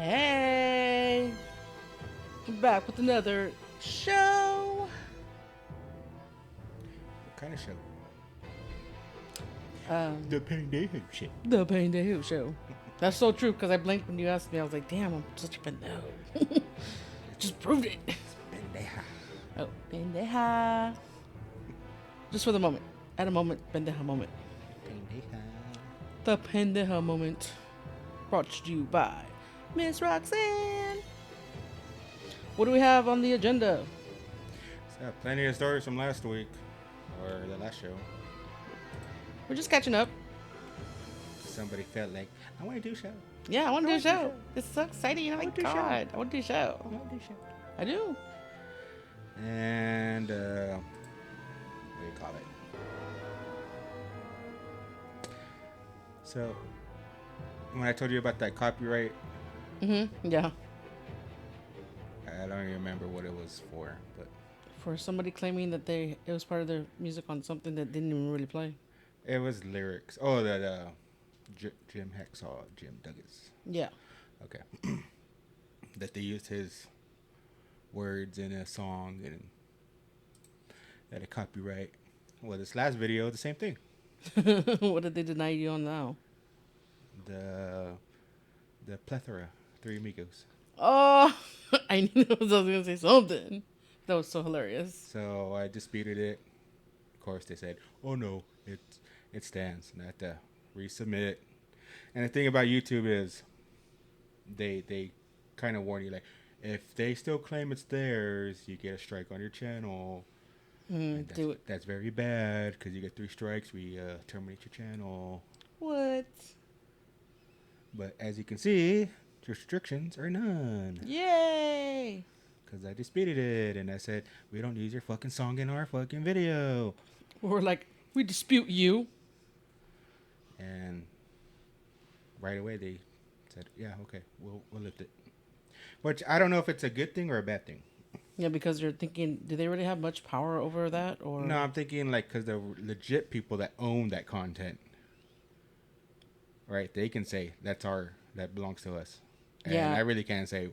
Hey, I'm back with another show. What kind of show? Um, The Paindayhole shit. the Paindayhole show. That's so true because I blinked when you asked me. I was like, damn, I'm such a pendejo. Just proved it. It's pendeja. Oh, pendeja. Just for the moment. At a moment, pendeja moment. Pendeja. The pendeja moment. Brought to you by Miss Roxanne. What do we have on the agenda? So, plenty of stories from last week, or the last show. We're just catching up. Somebody felt like, I want to do a show. Yeah, I want I to do a want to do a show. show. It's so exciting. Oh I my want to do a show. god. I want to do a show. I want to do a show. I do. And, what do you call it? So, when I told you about that copyright, Yeah. I don't even remember what it was for, but For somebody claiming that it was part of their music on something that didn't even really play. it was lyrics. Oh, Jim Hexaw, Jim Douglas. Yeah. Okay. That they used his words in a song and that a copyright. Well, this last video, the same thing. What did they deny you on now? The plethora, Three Amigos. Oh, I knew I was going to say something. That was so hilarious. So I disputed it. Of course, they said, "Oh no, it stands." And I had to resubmit. And the thing about YouTube is, they kind of warn you, like, if they still claim it's theirs, you get a strike on your channel. And Do it. that's very bad because you get 3 strikes, we terminate your channel. What? But as you can see, restrictions are none. Yay! Because I disputed it and I said, we don't use your fucking song in our fucking video. We're like, we dispute you. And right away they said, yeah, okay, we'll lift it. Which I don't know if it's a good thing or a bad thing. Yeah, because you're thinking, do they really have much power over that? Or No, I'm thinking like because the legit people that own that content, right? They can say that belongs to us. And Yeah. I really can't say.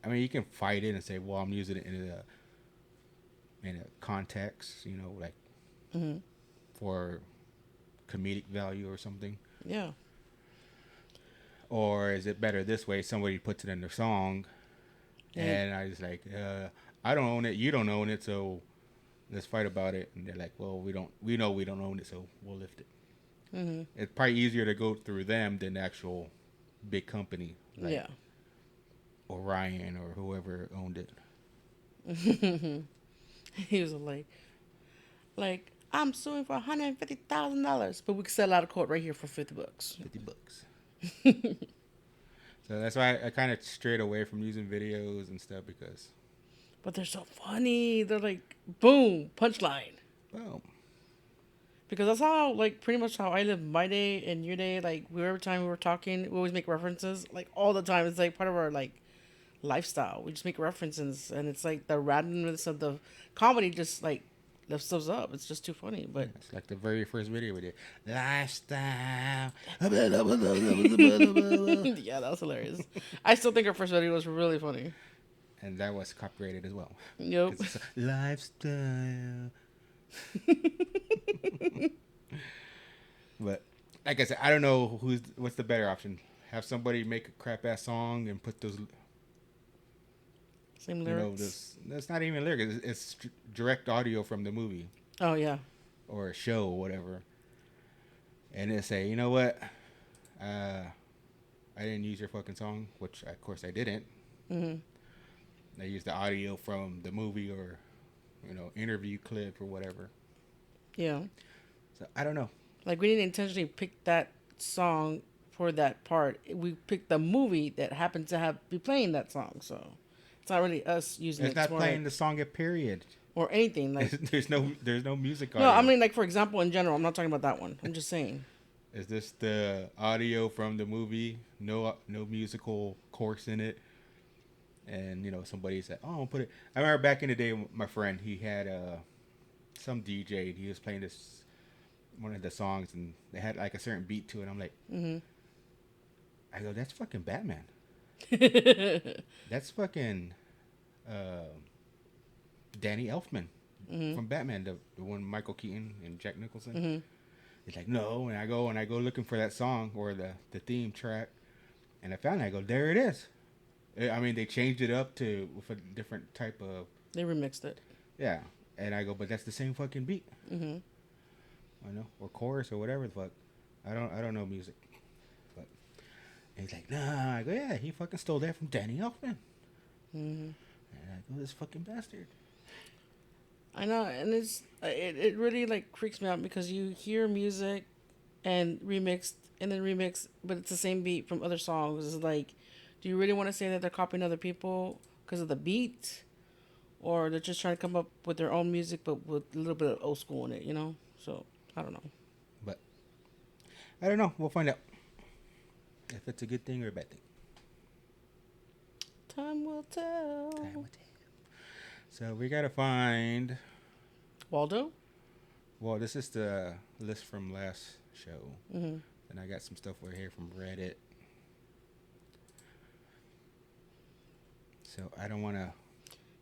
I mean, you can fight it and say, well, I'm using it in a context, like for comedic value or something. Yeah. Or is it better this way? Somebody puts it in their song, Yeah. and I just like, I don't own it, you don't own it, so let's fight about it. And they're like, well, we know we don't own it, so we'll lift it. It's probably easier to go through them than the actual big company, like Yeah. Orion or whoever owned it. He was like, I'm suing for $150,000, but we can settle out of court right here for $50. $50. So that's why I kind of strayed away from using videos and stuff because, But they're so funny. They're like, boom, punchline. well, Because that's how, like, pretty much how I live my day and your day. Like, every time we were talking, we always make references. Like, all the time. It's like part of our, like, lifestyle. We just make references. And it's like the randomness of the comedy just, like, lifts us up. It's just too funny. But it's like the very first video we did. Lifestyle. yeah, that was hilarious. I still think our first video was really funny. And that was copyrighted as well. Yep. 'Cause it's a lifestyle. But like I said, I don't know what's the better option. Have somebody make a crap ass song and put those, Same lyrics. that's not even lyrics. It's direct audio from the movie Oh, yeah. or a show or whatever. And then say, you know what? I didn't use your fucking song, which of course I didn't. I used the audio from the movie or, interview clip or whatever. Yeah. So I don't know. Like, we didn't intentionally pick that song for that part. We picked the movie that happened to be playing that song. So it's not really us using It's it. not more playing like, the song at period. or anything. Like, there's no music audio. no, I mean, like, for example, in general, I'm not talking about that one. I'm just saying. Is this the audio from the movie? No musical course in it. And somebody said, "Oh, I'll put it." I remember back in the day, my friend, he had some DJ. And he was playing one of the songs, and they had like a certain beat to it. I'm like, I go, "That's fucking Batman." That's fucking uh, Danny Elfman from Batman, the one Michael Keaton and Jack Nicholson. He's like, no, and I go looking for that song or the theme track, and I found it. I go, there it is. I mean, they changed it up to with a different type of They remixed it. yeah, and I go, but that's the same fucking beat. I know, or chorus or whatever the fuck. I don't know music, but and he's like, nah. I go, yeah, he fucking stole that from Danny Elfman. And I go, this fucking bastard. I know, and it really like freaks me out because you hear music and remixed and then remix, but it's the same beat from other songs. It's like, do you really want to say that they're copying other people because of the beat, or they're just trying to come up with their own music but with a little bit of old school in it? You know, so I don't know. But I don't know. We'll find out if it's a good thing or a bad thing. Time will tell. Time will tell. So we gotta find. Waldo. Well, this is the list from last show, and I got some stuff over here from Reddit. So I don't want to.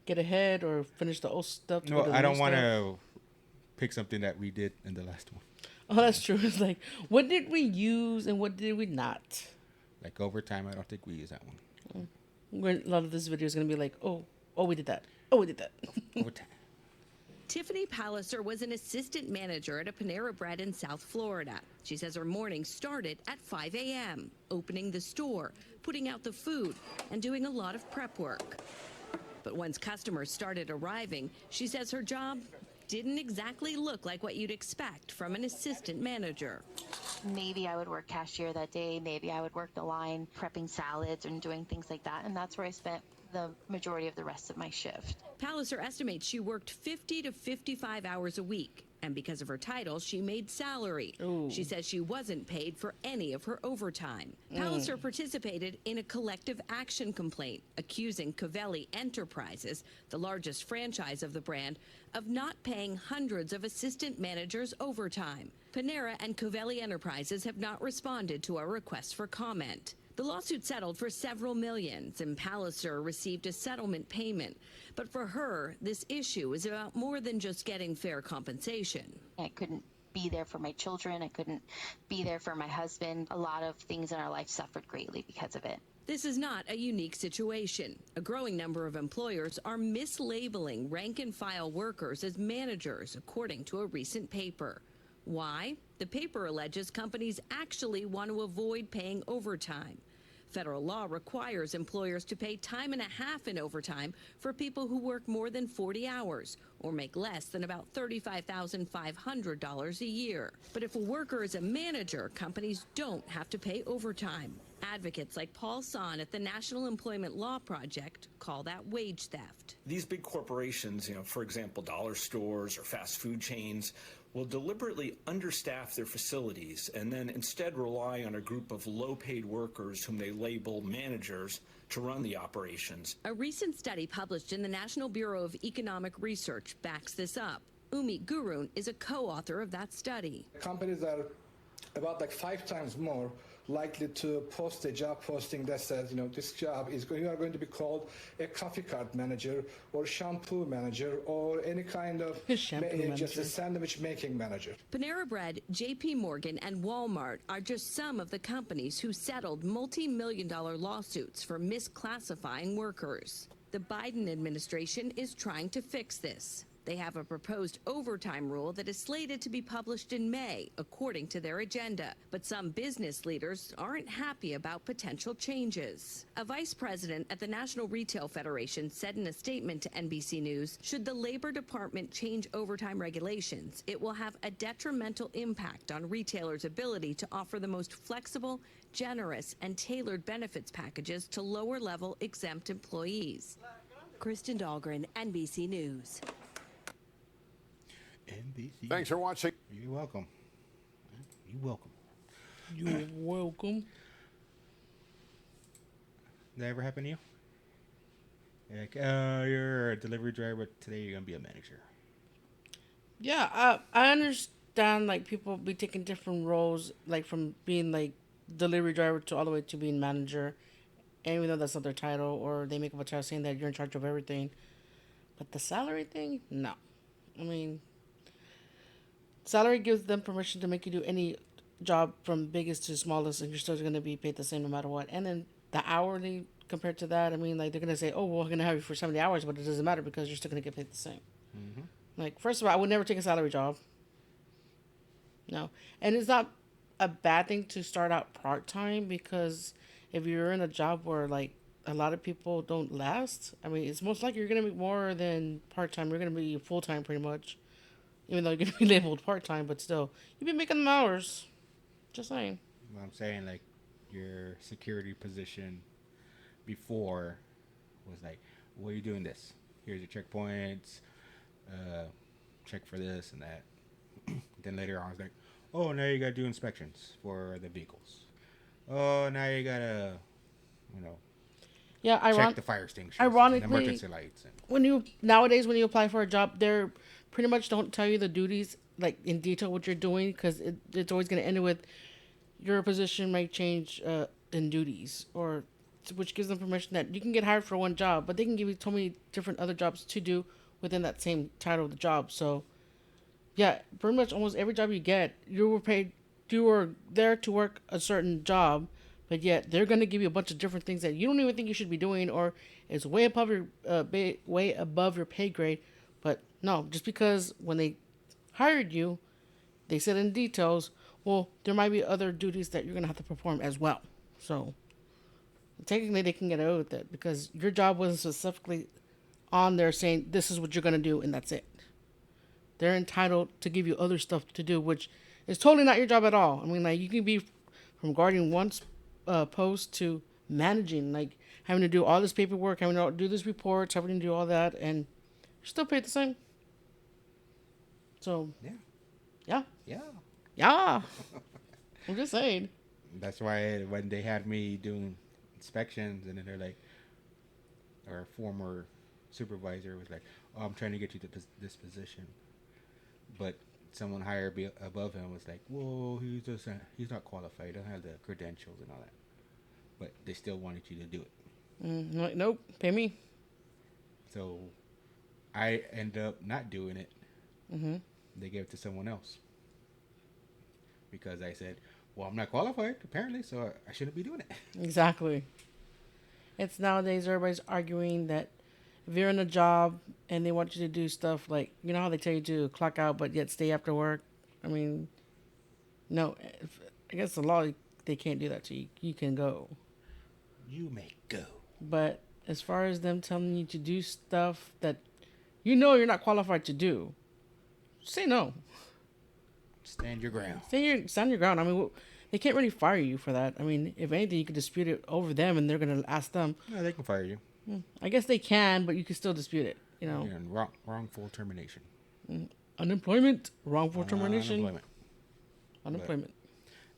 Get ahead or finish the old stuff. To No, go to the I new don't want stuff. to pick something that we did in the last one. Oh, that's true. It's like, what did we use and what did we not? Like overtime, I don't think we use that one. A lot of this video is going to be like, oh, we did that. Oh, we did that. Overtime. Tiffany Palliser was an assistant manager at a Panera Bread in South Florida. She says her morning started at 5 a.m., opening the store, putting out the food, and doing a lot of prep work. But once customers started arriving, she says her job didn't exactly look like what you'd expect from an assistant manager. Maybe I would work cashier that day. Maybe I would work the line prepping salads and doing things like that. And that's where I spent the majority of the rest of my shift. Palliser estimates she worked 50 to 55 hours a week. And because of her title, she made salary. Ooh. She says she wasn't paid for any of her overtime. Palliser participated in a collective action complaint accusing Covelli Enterprises, the largest franchise of the brand, of not paying hundreds of assistant managers overtime. Panera and Covelli Enterprises have not responded to our request for comment. The lawsuit settled for several millions, and Palliser received a settlement payment. But for her, this issue is about more than just getting fair compensation. I couldn't be there for my children. I couldn't be there for my husband. A lot of things in our life suffered greatly because of it. This is not a unique situation. A growing number of employers are mislabeling rank-and-file workers as managers, according to a recent paper. Why? The paper alleges companies actually want to avoid paying overtime. Federal law requires employers to pay time and a half in overtime for people who work more than 40 hours or make less than about $35,500 a year. But if a worker is a manager, companies don't have to pay overtime. Advocates like Paul Son at the National Employment Law Project call that wage theft. These big corporations, for example, dollar stores or fast food chains, will deliberately understaff their facilities and then instead rely on a group of low-paid workers whom they label managers to run the operations. A recent study published in the National Bureau of Economic Research backs this up. Umi Gurun is a co-author of that study. Companies are about 5 times more likely to post a job posting that says, this job is you are going to be called a coffee cart manager or shampoo manager or any kind of just a sandwich making manager. Panera Bread, JP Morgan, and Walmart are just some of the companies who settled multi-million-dollar lawsuits for misclassifying workers. The Biden administration is trying to fix this. They have a proposed overtime rule that is slated to be published in May, according to their agenda. But some business leaders aren't happy about potential changes. A vice president at the National Retail Federation said in a statement to NBC News, should the Labor Department change overtime regulations, it will have a detrimental impact on retailers' ability to offer the most flexible, generous, and tailored benefits packages to lower-level exempt employees. Kristen Dahlgren, NBC News. NBC. Thanks for watching. You're welcome. You're welcome. You're welcome. Did that ever happen to you? Like, you're a delivery driver, but today you're gonna be a manager. Yeah, I understand like people be taking different roles, like from being like delivery driver to all the way to being manager, And even though that's not their title, or they make up a title saying that you're in charge of everything. But the salary thing, no. I mean, salary gives them permission to make you do any job from biggest to smallest, and you're still going to be paid the same no matter what. And then the hourly compared to that, I mean, like they're going to say, oh, well, we're going to have you for 70 hours, but it doesn't matter because you're still going to get paid the same. Mm-hmm. Like, first of all, I would never take a salary job. No. And it's not a bad thing to start out part time because if you're in a job where, like, a lot of people don't last, I mean, it's most likely you're going to make more than part time. You're going to be full time pretty much. Even though you're going to be labeled part time, but still, you've been making them hours. Just saying. What I'm saying, like, your security position before was like, well, you're doing this. Here's your checkpoints. Check for this and that. Then later on, it's like, oh, now you got to do inspections for the vehicles. Oh, now you got to, you know, Yeah, check the fire extinguishers, ironically, and emergency lights. And, when you nowadays when you apply for a job, they're pretty much don't tell you the duties like in detail what you're doing because it's always going to end with your position might change in duties or which gives them permission that you can get hired for one job, but they can give you so many different other jobs to do within that same title of the job. So yeah, pretty much almost every job you get, you were paid, you were there to work a certain job, but yet they're going to give you a bunch of different things that you don't even think you should be doing, or it's way above your way above your pay grade. But no, just because when they hired you, they said in details, well, there might be other duties that you're going to have to perform as well. So technically, they can get away with it because your job wasn't specifically on there saying this is what you're going to do and that's it. They're entitled to give you other stuff to do, which is totally not your job at all. I mean, like, you can be from guarding one post to managing, like, having to do all this paperwork, having to do these reports, having to do all that, and you're still paid the same. So, yeah. Yeah. Yeah. Yeah. I'm just saying. That's why when they had me doing inspections, and then they're like, our former supervisor was like, oh, I'm trying to get you to this position. But someone higher above him was like, whoa, he's not qualified. He doesn't have the credentials and all that. But they still wanted you to do it. Like, nope, pay me. So I end up not doing it. Mm-hmm. They gave it to someone else. Because I said, well, I'm not qualified, apparently, so I shouldn't be doing it. Exactly. It's nowadays everybody's arguing that if you're in a job and they want you to do stuff like, you know how they tell you to clock out but yet stay after work? I mean, no, I guess the law, they can't do that to you. You can go. You may go. But as far as them telling you to do stuff that you know you're not qualified to do, say no. Stand your ground. Stand your ground. I mean, they can't really fire you for that. I mean, if anything, you could dispute it over them, and they're gonna ask them. No, they can fire you. I guess they can, but you can still dispute it. You know, Yeah, wrongful termination. Unemployment, wrongful termination, unemployment.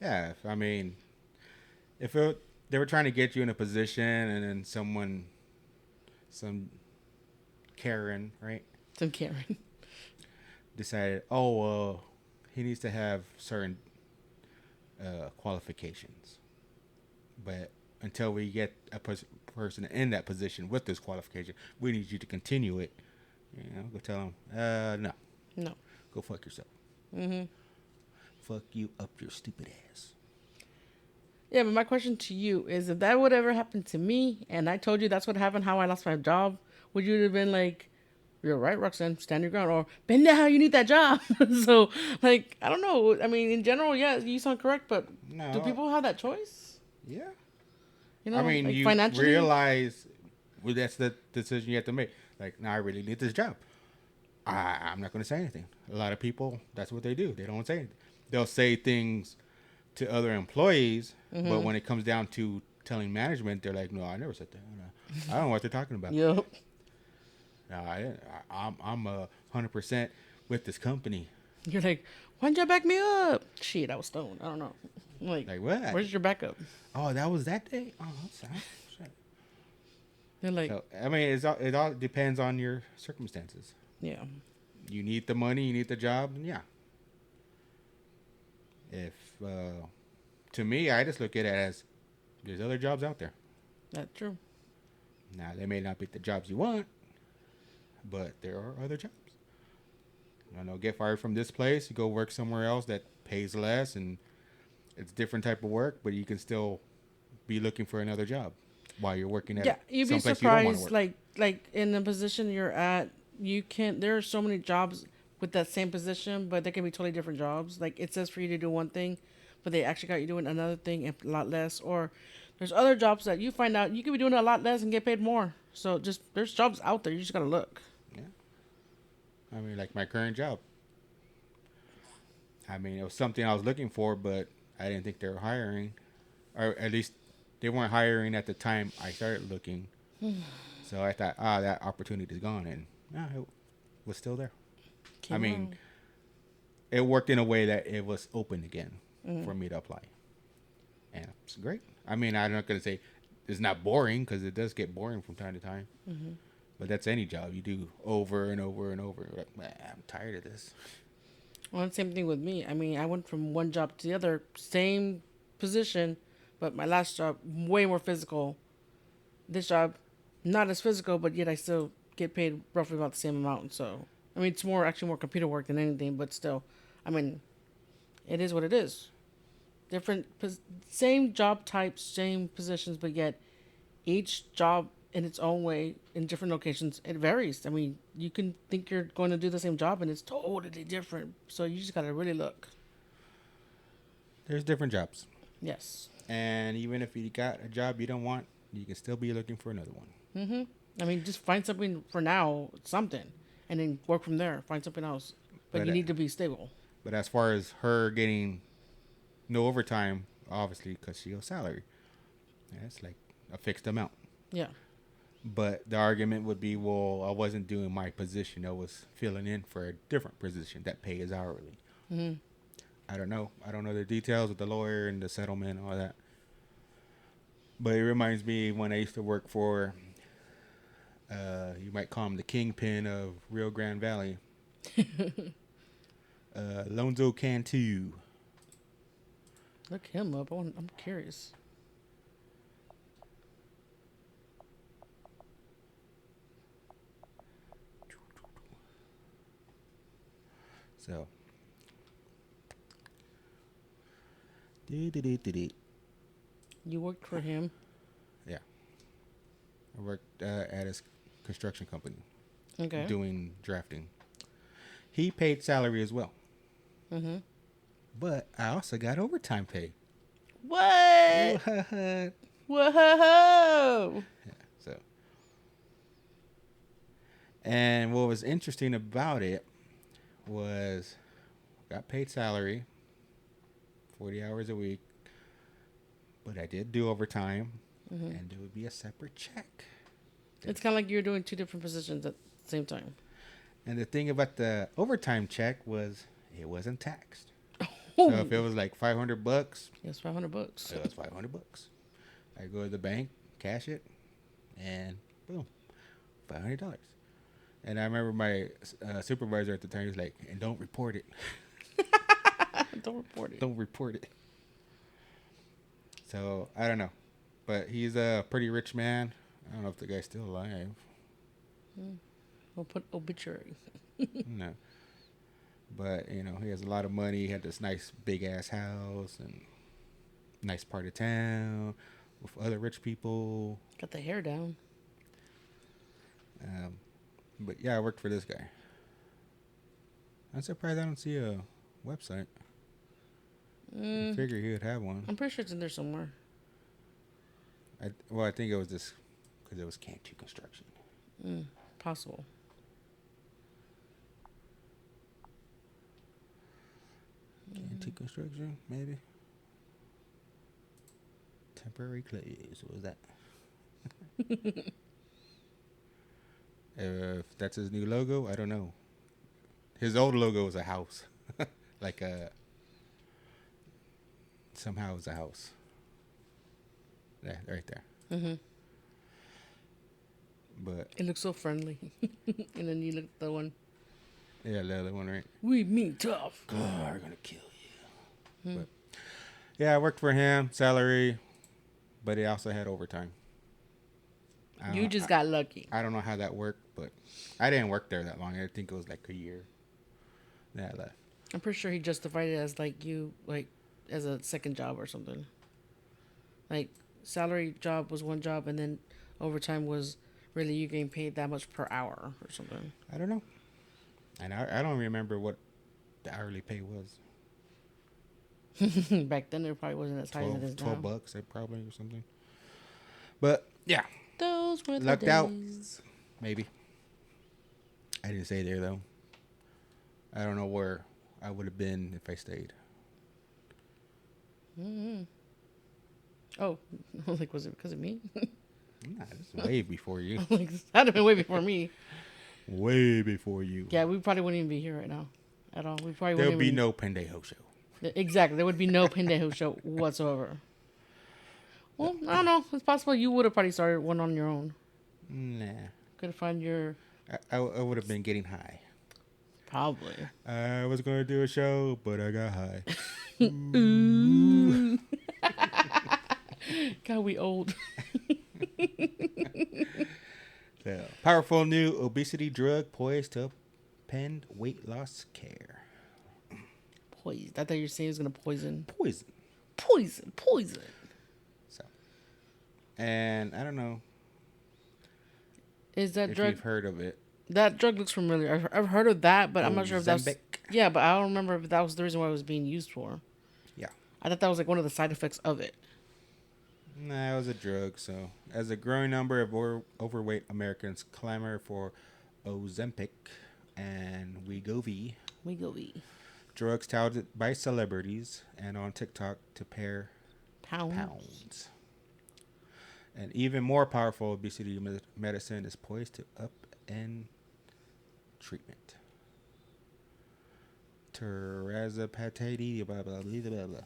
Yeah, I mean, if they were trying to get you in a position, and then some Karen, right? Some Karen decided, oh, he needs to have certain qualifications, but until we get a person in that position with this qualification, we need you to continue it. You know, go tell him, no, go fuck yourself. Mm-hmm. Fuck you up your stupid ass. Yeah, but my question to you is, if that would ever happen to me, and I told you that's what happened, how I lost my job, would you have been like, you're right, Roxanne, stand your ground, or Paindayhole, you need that job? So, like, I don't know. I mean, in general, yeah, you sound correct, but do people have that choice? Yeah. You know, I mean, like you financially? realize that's the decision you have to make. Like, now I really need this job. I'm not going to say anything. A lot of people, that's what they do. They don't say anything. They'll say things to other employees, but when it comes down to telling management, they're like, no, I never said that. I don't know what they're talking about. Yep. No, I'm 100% with this company. You're like, why didn't you back me up? Shit, I was stoned. I don't know. I'm like what? Where's your backup? Oh, that was that day? Oh, sorry. They're like, so, I mean, it all depends on your circumstances. yeah. You need the money, you need the job, and yeah. If, to me, I just look at it as there's other jobs out there. That's true. Now, they may not be the jobs you want, but there are other jobs. I know, get fired from this place, you go work somewhere else that pays less and it's different type of work, but you can still be looking for another job while you're working at Yeah, you'd be someplace you don't want to surprised. work. Like in the position you're at, you can't. There are so many jobs with that same position, but they can be totally different jobs. Like it says for you to do one thing, but they actually got you doing another thing and a lot less. Or there's other jobs that you find out you could be doing a lot less and get paid more. So just there's jobs out there. You just gotta look. Yeah. I mean, like my current job. I mean, it was something I was looking for, but I didn't think they were hiring, or at least they weren't hiring at the time I started looking. So I thought, that opportunity is gone, and it was still there. I mean, it worked in a way that it was open again for me to apply, and it's great. I mean, I'm not gonna say it's not boring because it does get boring from time to time, but that's any job you do over and over and over. You're like, man, I'm tired of this. Well, same thing with me. I mean, I went from one job to the other, same position, but my last job way more physical. This job, not as physical, but yet I still get paid roughly about the same amount. So, I mean, it's actually more computer work than anything, but still, I mean, it is what it is. Same job types, same positions, but yet each job in its own way in different locations, it varies. I mean, you can think you're going to do the same job and it's totally different. So you just got to really look. There's different jobs. Yes. And even if you got a job you don't want, you can still be looking for another one. I mean, just find something for now, something, and then work from there. Find something else. But you need to be stable. But as far as her getting no overtime, obviously, because she owes salary, it's like a fixed amount. Yeah. But the argument would be, well, I wasn't doing my position. I was filling in for a different position that pays hourly. I don't know. I don't know the details of the lawyer and the settlement and all that. But it reminds me when I used to work for, you might call him the kingpin of Rio Grande Valley, Lonzo Cantu. Look him up. I'm curious. So, You worked for him. yeah, I worked at his construction company, Okay. doing drafting. He paid salary as well. But I also got overtime pay. What? Whoa! So, and what was interesting about it was got paid salary, 40 hours a week, but I did do overtime, and it would be a separate check. It's kind of like you're doing two different positions at the same time. And the thing about the overtime check was it wasn't taxed. Oh. So if it was like $500, Yes, $500. it was $500. I go to the bank, cash it, and boom, $500. And I remember my supervisor at the time was like, "And don't report it. Don't report it. Don't report it." So I don't know, but he's a pretty rich man. I don't know if the guy's still alive. We'll put obituary. No, but you know he has a lot of money. He had this nice big ass house and nice part of town with other rich people. Got the hair down. But yeah, I worked for this guy. I'm surprised I don't see a website. I figure he would have one. I'm pretty sure it's in there somewhere. I think it was this because it was Cantu Construction. Possible. Cantu Construction, maybe. Temporary clothes. What was that? If that's his new logo, I don't know. His old logo was a house, like a. Somehow it was a house. Yeah, right there. But It looks so friendly. And then you look at the one. yeah, the other one, right? We mean tough. God, we're gonna kill you. But yeah, I worked for him, salary, but he also had overtime. You just got lucky. I don't know how that worked, but I didn't work there that long. I think it was like a year that I left. I'm pretty sure he justified it as like you like as a second job or something. Like salary job was one job, and then overtime was really you getting paid that much per hour or something. I don't know. And I don't remember what the hourly pay was. Back then, it probably wasn't as high as it is 12 now. bucks, probably, or something. But, yeah. Those were the Lucked days. out. Maybe. I didn't stay there, though. I don't know where I would have been if I stayed. Mm-hmm. Oh, like, was it because of me? Nah, this is way before you. Like, that'd have been way before me. Way before you. Yeah, we probably wouldn't even be here right now at all. We probably There'll wouldn't be even... no Paindayhole show. Exactly. There would be no Paindayhole show whatsoever. Well, I don't know. It's possible you would have probably started one on your own. Nah. Could have found your... I would have been getting high. Probably. I was going to do a show, but I got high. Ooh. God, we old. So, powerful new obesity drug poised to upend weight loss care. Poison. I thought you were saying it was going to poison. Poison. Poison. So, and I don't know Is that if drug... you've heard of it. That drug looks familiar. I've heard of that, but I'm not sure if that's... Ozempic. Yeah, but I don't remember if that was the reason why it was being used for. Yeah. I thought that was like one of the side effects of it. Nah, it was a drug. So, as a growing number of overweight Americans clamor for Ozempic and Wegovy, drugs touted by celebrities and on TikTok to pair pounds. And even more powerful obesity medicine is poised to upend treatment. Tirzepatide, blah blah blah blah blah.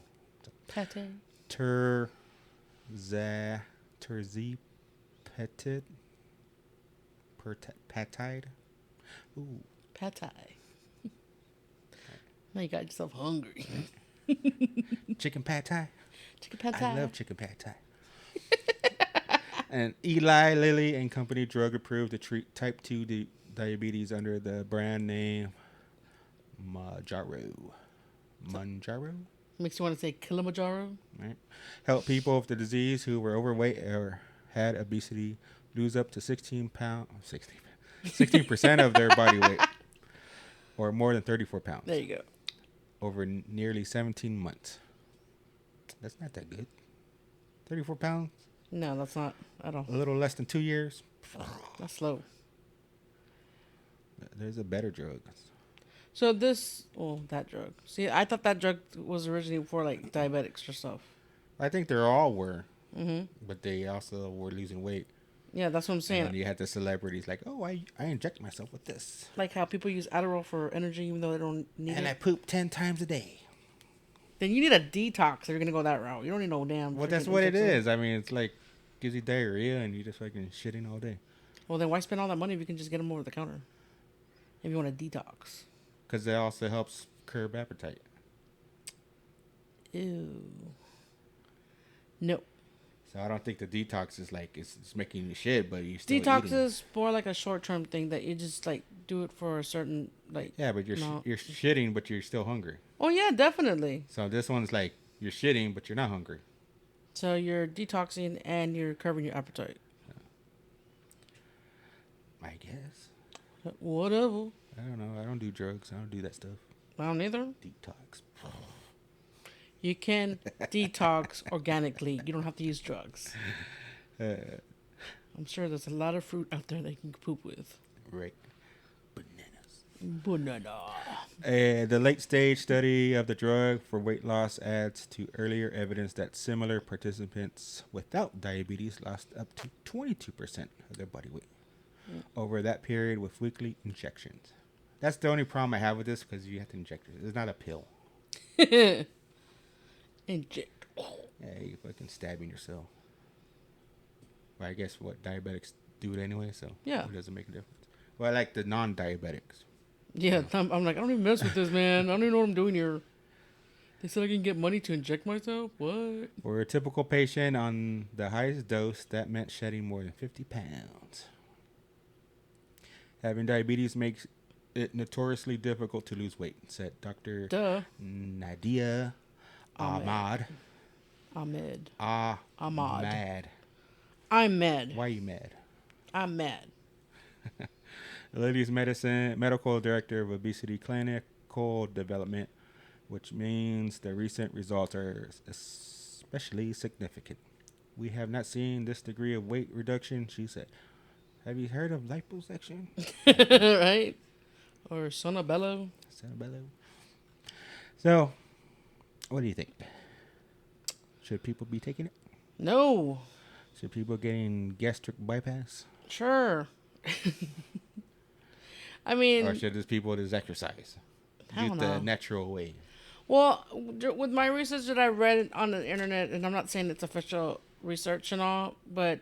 Pate. Tirzepatide. Patide. Ooh. Pate. Now you got yourself hungry. Chicken pad thai. Chicken pate. I love chicken pad thai. And Eli Lilly and Company drug approved to treat type 2 diabetes under the brand name Manjaro. Makes you want to say Kilimanjaro. Right? Help people with the disease who were overweight or had obesity lose up to 16% of their body weight, or more than 34 pounds. There you go. Over nearly 17 months. That's not that good. 34 pounds? No, that's not at all. A little less than 2 years? That's slow. There's a better drug. So that drug. See, I thought that drug was originally for like diabetics or stuff. I think they all were. Mm-hmm. But they also were losing weight. Yeah, that's what I'm saying. And you had the celebrities like, oh, I inject myself with this. Like how people use Adderall for energy even though they don't need it. And I poop 10 times a day. Then you need a detox if you're going to go that route. You don't need no damn... Well, that's what it is. I mean, it's like, gives you diarrhea and you just fucking shitting all day. Well, then why spend all that money if you can just get them over the counter? If you want a detox. Because it also helps curb appetite. Ew. No. So I don't think the detox is like, it's making you shit, but you still Detox eating. is more like a short-term thing that you just like do it for a certain like... Yeah, but you're shitting, but you're still hungry. Oh, yeah, definitely. So this one's like, you're shitting, but you're not hungry. So you're detoxing and you're curbing your appetite. I guess. Whatever. I don't know. I don't do drugs. I don't do that stuff. I don't either. Detox. You can detox organically. You don't have to use drugs. I'm sure there's a lot of fruit out there that you can poop with. Right. Banana. The late stage study of the drug for weight loss adds to earlier evidence that similar participants without diabetes lost up to 22% of their body weight over that period with weekly injections. That's the only problem I have with this, because you have to inject it. It's not a pill. Inject. Yeah, you fucking stabbing yourself. Well, I guess diabetics do it anyway, so yeah, it doesn't make a difference. Well, I like the non-diabetics. Yeah, I'm like, I don't even mess with this, man. I don't even know what I'm doing here. They said I can get money to inject myself? What? For a typical patient on the highest dose, that meant shedding more than 50 pounds. Having diabetes makes it notoriously difficult to lose weight, said Dr. Duh. Nadia Ahmad. Ahmed. Ahmad. I'm mad. Why are you mad? I'm mad. The lady's medical director of obesity clinical development, which means the recent results are especially significant. We have not seen this degree of weight reduction, she said. Have you heard of liposuction? Right? Or Sonabello? Sonabello. So, what do you think? Should people be taking it? No. Should people getting gastric bypass? Sure. I mean, Or should just people just exercise? I don't Get the know. natural way. Well, with my research that I read on the internet, and I'm not saying it's official research and all, but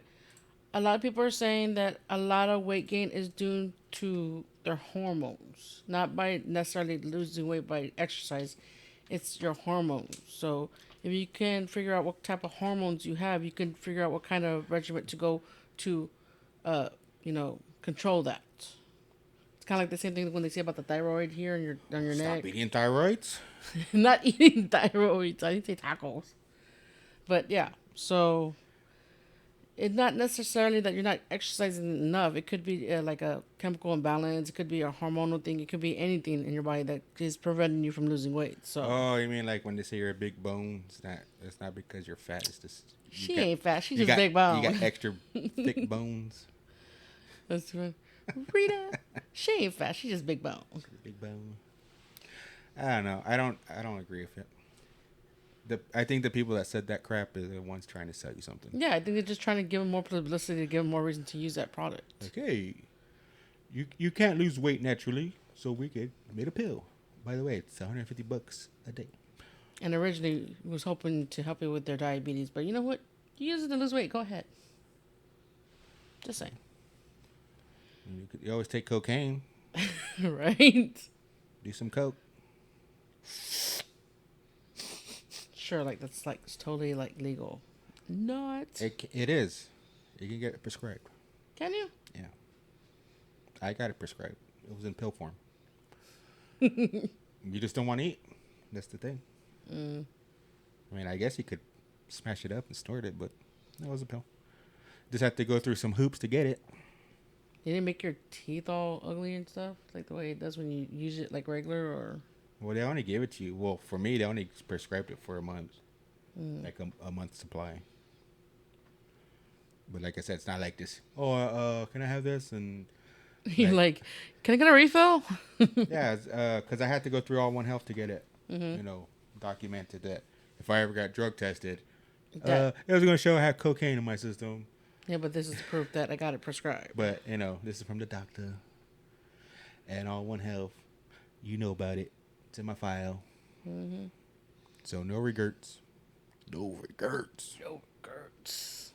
a lot of people are saying that a lot of weight gain is due to their hormones, not by necessarily losing weight by exercise. It's your hormones. So if you can figure out what type of hormones you have, you can figure out what kind of regimen to go to, control that. It's kind of like the same thing when they say about the thyroid here on your Stop neck. eating thyroids. Not eating thyroids. I didn't say tacos. But yeah, so it's not necessarily that you're not exercising enough. It could be like a chemical imbalance. It could be a hormonal thing. It could be anything in your body that is preventing you from losing weight. So Oh, you mean like when they say you're a big bone? It's not because you're fat. It's just she ain't fat. She's you just big bone. You got extra thick bones. That's right. Rita, she ain't fat. She's just big bone. Big bone. I don't know. I don't agree with it. I think the people that said that crap are the ones trying to sell you something. Yeah, I think they're just trying to give them more publicity, to give them more reason to use that product. Like, hey, you can't lose weight naturally, so we made a pill. By the way, it's $150 a day. And originally was hoping to help you with their diabetes, but you know what? You use it to lose weight. Go ahead. Just saying. You always take cocaine. Right? Do some coke. Sure, like that's like it's totally like legal. Not. It is. You can get it prescribed. Can you? Yeah. I got it prescribed. It was in pill form. You just don't want to eat. That's the thing. I mean, I guess you could smash it up and snort it, but it was a pill. Just have to go through some hoops to get it. Did it make your teeth all ugly and stuff? Like the way it does when you use it like regular or? Well, they only gave it to you. Well, for me, they only prescribed it for a month. Like a month's supply. But like I said, it's not like this. Oh, can I have this? And You're like, can I get a refill? yeah, because I had to go through All One Health to get it. Documented that if I ever got drug tested, it was going to show I had cocaine in my system. Yeah, but this is proof that I got it prescribed. But, this is from the doctor and All One Health. You know about it. It's in my file. So no regrets. No regrets. No regrets.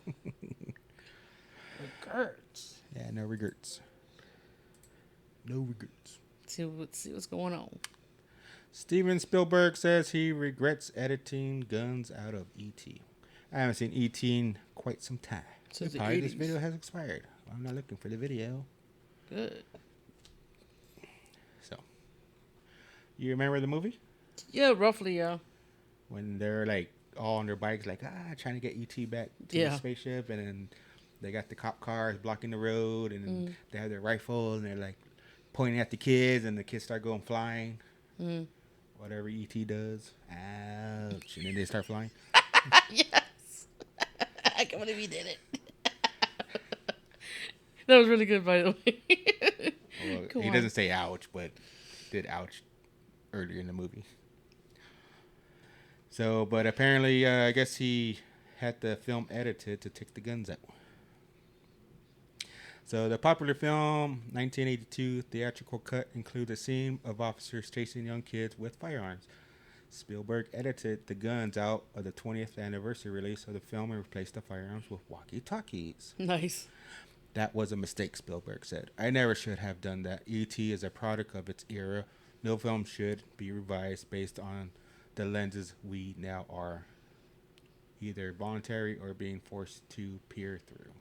Regrets. Yeah, no regrets. No regrets. See what's going on. Steven Spielberg says he regrets editing guns out of E.T. I haven't seen E.T. in quite some time. Since the Probably this 80s. video has expired. I'm not looking for the video. Good. So, you remember the movie? Yeah, roughly, yeah. When they're like all on their bikes, like trying to get E.T. back to the spaceship, and then they got the cop cars blocking the road, and then they have their rifle, and they're like pointing at the kids, and the kids start going flying. Whatever E.T. does. Ouch. And then they start flying. Yes. I can't believe he did it. That was really good, by the way. Well, he doesn't say ouch, but did ouch earlier in the movie. So, but apparently, I guess he had the film edited to take the guns out. So, the popular film 1982 theatrical cut includes a scene of officers chasing young kids with firearms. Spielberg edited the guns out of the 20th anniversary release of the film and replaced the firearms with walkie-talkies. Nice. That was a mistake, Spielberg said. I never should have done that. E.T. is a product of its era. No film should be revised based on the lenses we now are either voluntary or being forced to peer through.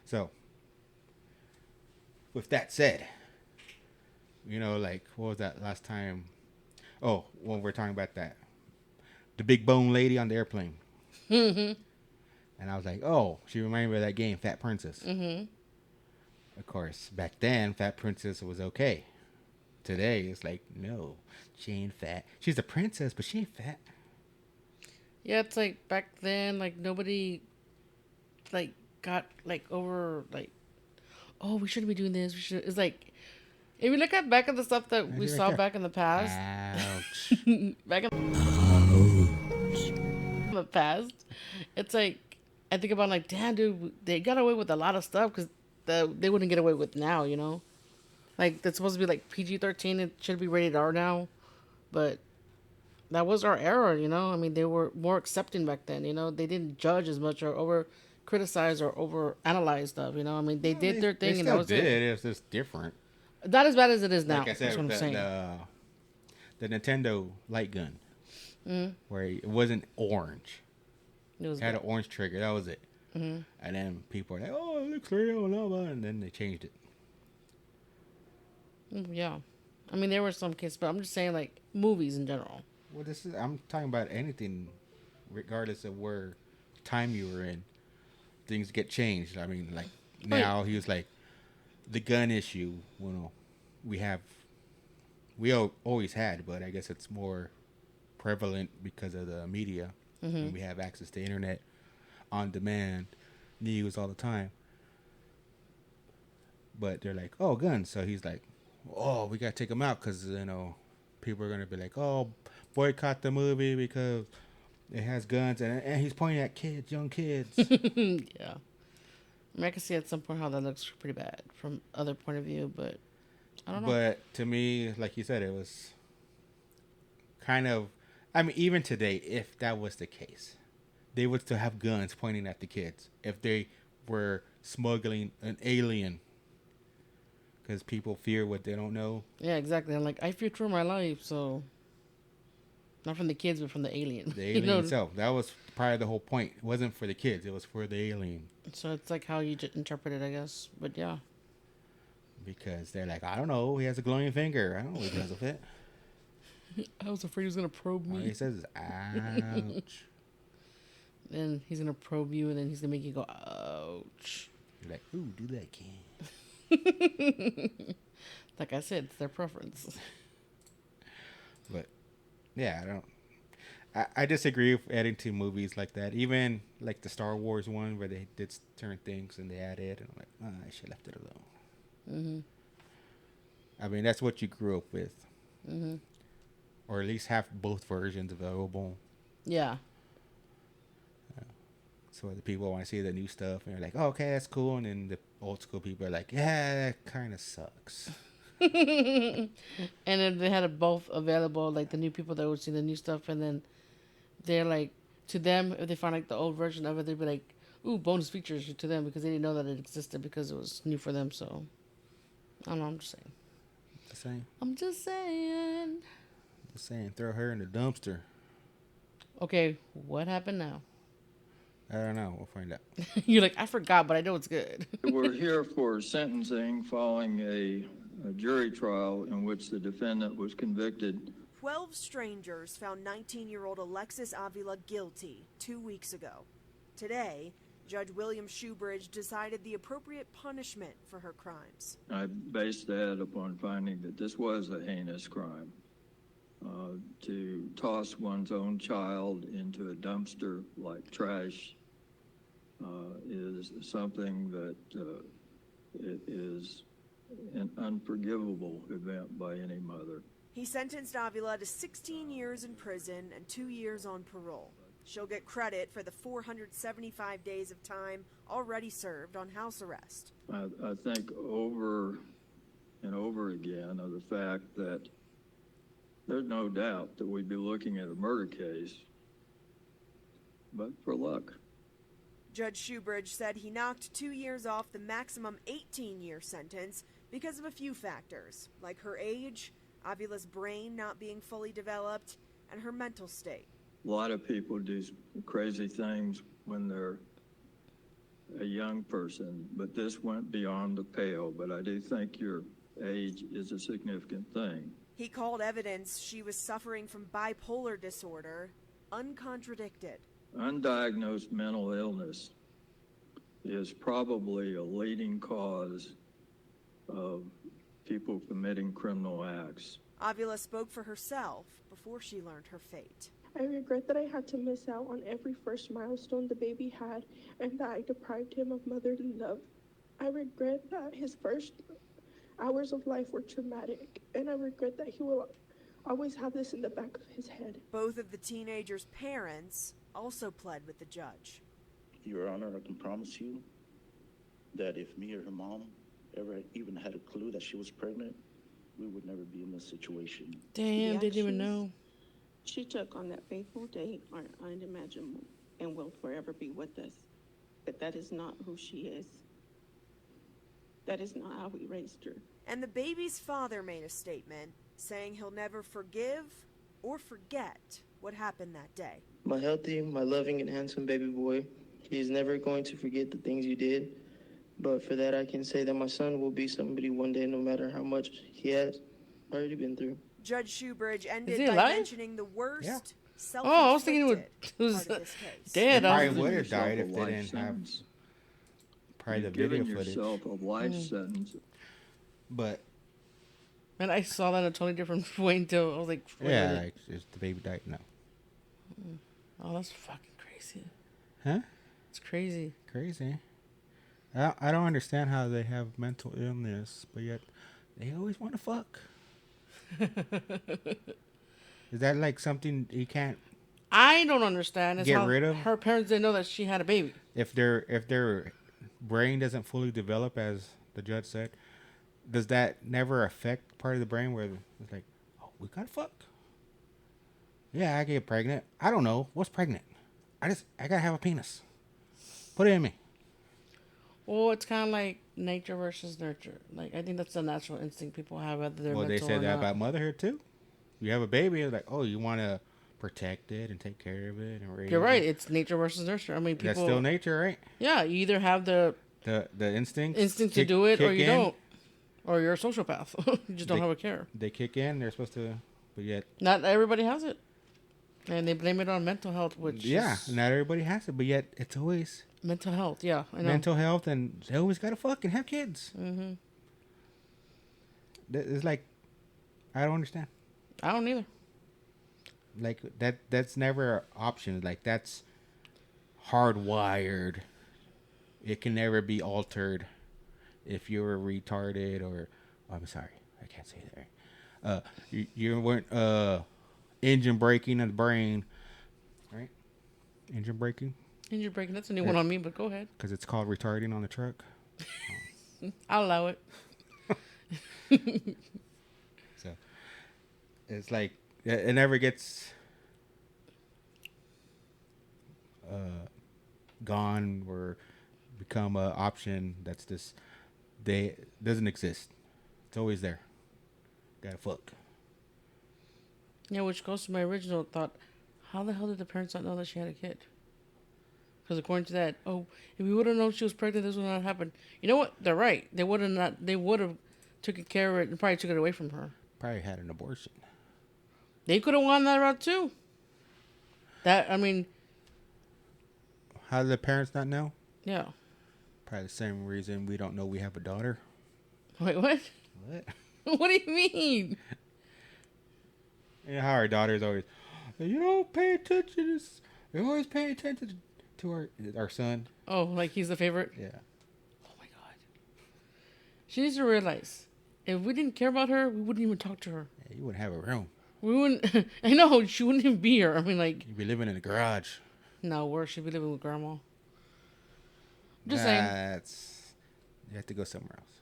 So, with that said, like, what was that last time? Oh, when we're talking about that, the big bone lady on the airplane. And I was like, oh, she reminded me of that game, Fat Princess. Of course, back then, Fat Princess was okay. Today, it's like, no, she ain't fat. She's a princess, but she ain't fat. Yeah, it's like back then, like nobody, like got like over like, oh, we shouldn't be doing this. We should. It's like if you look at back at the stuff that we Right saw there. back in the past, Ouch. back in the past, it's like I think about like, damn, dude, they got away with a lot of stuff because they wouldn't get away with now, you know. Like that's supposed to be like PG-13. It should be rated R now, but that was our era, you know. I mean, they were more accepting back then, you know. They didn't judge as much or over criticize or over analyze stuff, you know. I mean, they Well, did their they thing and that still was did. it. It's just different. Not as bad as it is now. Like I That's said, what I'm saying. the Nintendo light gun, where it wasn't orange. It was It had good. an orange trigger. That was it. And then people were like, "Oh, it looks real," blah, blah, and then they changed it. Yeah. I mean, there were some cases, but I'm just saying, like, movies in general. Well, I'm talking about anything, regardless of where time you were in. Things get changed. I mean, like now he was like the gun issue. Always had, but I guess it's more prevalent because of the media. And we have access to internet, on demand, news all the time. But they're like, oh, guns. So he's like, oh, we gotta take them out because people are gonna be like, oh, boycott the movie because it has guns, and he's pointing at kids, young kids. Yeah. I mean, I can see at some point how that looks pretty bad from other point of view, but I don't know. But to me, like you said, it was kind of. I mean, even today, if that was the case, they would still have guns pointing at the kids if they were smuggling an alien. Because people fear what they don't know. Yeah, exactly. I'm like, I fear for my life, so not from the kids, but from the alien. The alien itself. That was probably the whole point. It wasn't for the kids. It was for the alien. So it's like how you interpret it, I guess. But yeah. Because they're like, I don't know. He has a glowing finger. I don't know what he does with it. I was afraid he was going to probe All me. he says is, ouch. Then he's going to probe you, and then he's going to make you go, ouch. You're like, ooh, do that, kid. Like I said, it's their preference. But, yeah, I disagree with adding to movies like that. Even like the Star Wars one where they did certain things and they added. And I'm like, oh, I should have left it alone. I mean, that's what you grew up with. Or at least have both versions available. Yeah. So the people want to see the new stuff and they're like, oh, okay, that's cool. And then the old school people are like, yeah, that kind of sucks. And then they had it both available, like the new people that would see the new stuff, and then they're like, to them, if they find like the old version of it, they'd be like, ooh, bonus features to them because they didn't know that it existed because it was new for them. So I don't know. I'm just saying. I'm just saying. Throw her in the dumpster. Okay, what happened now? I don't know. We'll find out. You're like, I forgot, but I know it's good. We're here for sentencing following a jury trial in which the defendant was convicted. 12 strangers found 19-year-old Alexis Avila guilty 2 weeks ago. Today, Judge William Shoebridge decided the appropriate punishment for her crimes. I based that upon finding that this was a heinous crime. To toss one's own child into a dumpster like trash is something that it is an unforgivable event by any mother. He sentenced Avila to 16 years in prison and 2 years on parole. She'll get credit for the 475 days of time already served on house arrest. I think over and over again of the fact that there's no doubt that we'd be looking at a murder case, but for luck. Judge Shoebridge said he knocked 2 years off the maximum 18-year sentence because of a few factors, like her age, Avila's brain not being fully developed, and her mental state. A lot of people do crazy things when they're a young person, but this went beyond the pale. But I do think your age is a significant thing. He called evidence she was suffering from bipolar disorder uncontradicted. Undiagnosed mental illness is probably a leading cause of people committing criminal acts. Avila spoke for herself before she learned her fate. I regret that I had to miss out on every first milestone the baby had and that I deprived him of motherly love. I regret that his first hours of life were traumatic, and I regret that he will always have this in the back of his head. Both of the teenager's parents also pled with the judge. Your Honor, I can promise you that if me or her mom ever even had a clue that she was pregnant, we would never be in this situation. Damn, didn't even know. She took on that fateful date are unimaginable and will forever be with us. But that is not who she is. That is not how we raised her. And the baby's father made a statement saying he'll never forgive or forget what happened that day. My healthy, my loving and handsome baby boy, he's never going to forget the things you did. But for that, I can say that my son will be somebody one day, no matter how much he has already been through. Judge Shoebridge ended he by alive? mentioning the worst Yeah. self-inflicted Oh, I was thinking it was part of this case. dead. They I probably was- would have Yourself died a if they life didn't have sentence. probably the You've video given footage. yourself a life sentence. But Man, I saw that in a totally different way until I was like, wait a yeah, minute. like, is the baby died? No. Oh, that's fucking crazy. Huh? It's crazy. Crazy. I don't understand how they have mental illness, but yet they always want to fuck. Is that like something you can't? I don't understand. Is Get how rid of? her parents didn't know that she had a baby. If their brain doesn't fully develop, as the judge said, does that never affect part of the brain where it's like, oh, we gotta fuck? Yeah, I get pregnant. I don't know what's pregnant. I gotta have a penis. Put it in me. Well, it's kind of like nature versus nurture. Like, I think that's the natural instinct people have, whether they're Well, they mental said or that not. about motherhood too. You have a baby, it's like, oh, you want to protect it and take care of it and raise You're right. it. It's nature versus nurture. I mean, people. That's still nature, right? Yeah, you either have the The instinct to do it or kick you in. don't. Or you're a sociopath. You just don't They- have a care. They kick in. They're supposed to, but yet, Not everybody has it. And they blame it on mental health, which yeah, is not everybody has it, but yet it's always mental health. Yeah, I know. mental health, and they always gotta fuck and have kids. Mm-hmm. It's like, I don't understand. I don't either. Like that's never an option. Like that's hardwired. It can never be altered. If you're retarded or, oh, I'm sorry, I can't say that. You weren't engine braking in the brain, right? Engine braking. Engine braking. That's a new one on me, but go ahead. Because it's called retarding on the truck. I'll allow it. So it's like it never gets gone or become an option. That's just doesn't exist. It's always there. Gotta fuck. Yeah, which goes to my original thought. How the hell did the parents not know that she had a kid? Because according to that, oh, if we would have known she was pregnant, this would not have happened. You know what? They're right. They would have not. They would have taken care of it and probably took it away from her. Probably had an abortion. They could have gone that route too. That, I mean, How did the parents not know? yeah. Probably the same reason we don't know we have a daughter. Wait, what? What? What do you mean? You know how our daughters always, you don't pay attention. They're always paying attention to our son. Oh, like he's the favorite? Yeah. Oh my God. She needs to realize, if we didn't care about her, we wouldn't even talk to her. Yeah, you wouldn't have a room. We wouldn't. I know, she wouldn't even be here. I mean, like, You'd be living in a garage. no, where she'd be living with grandma. Just saying. That's you have to go somewhere else.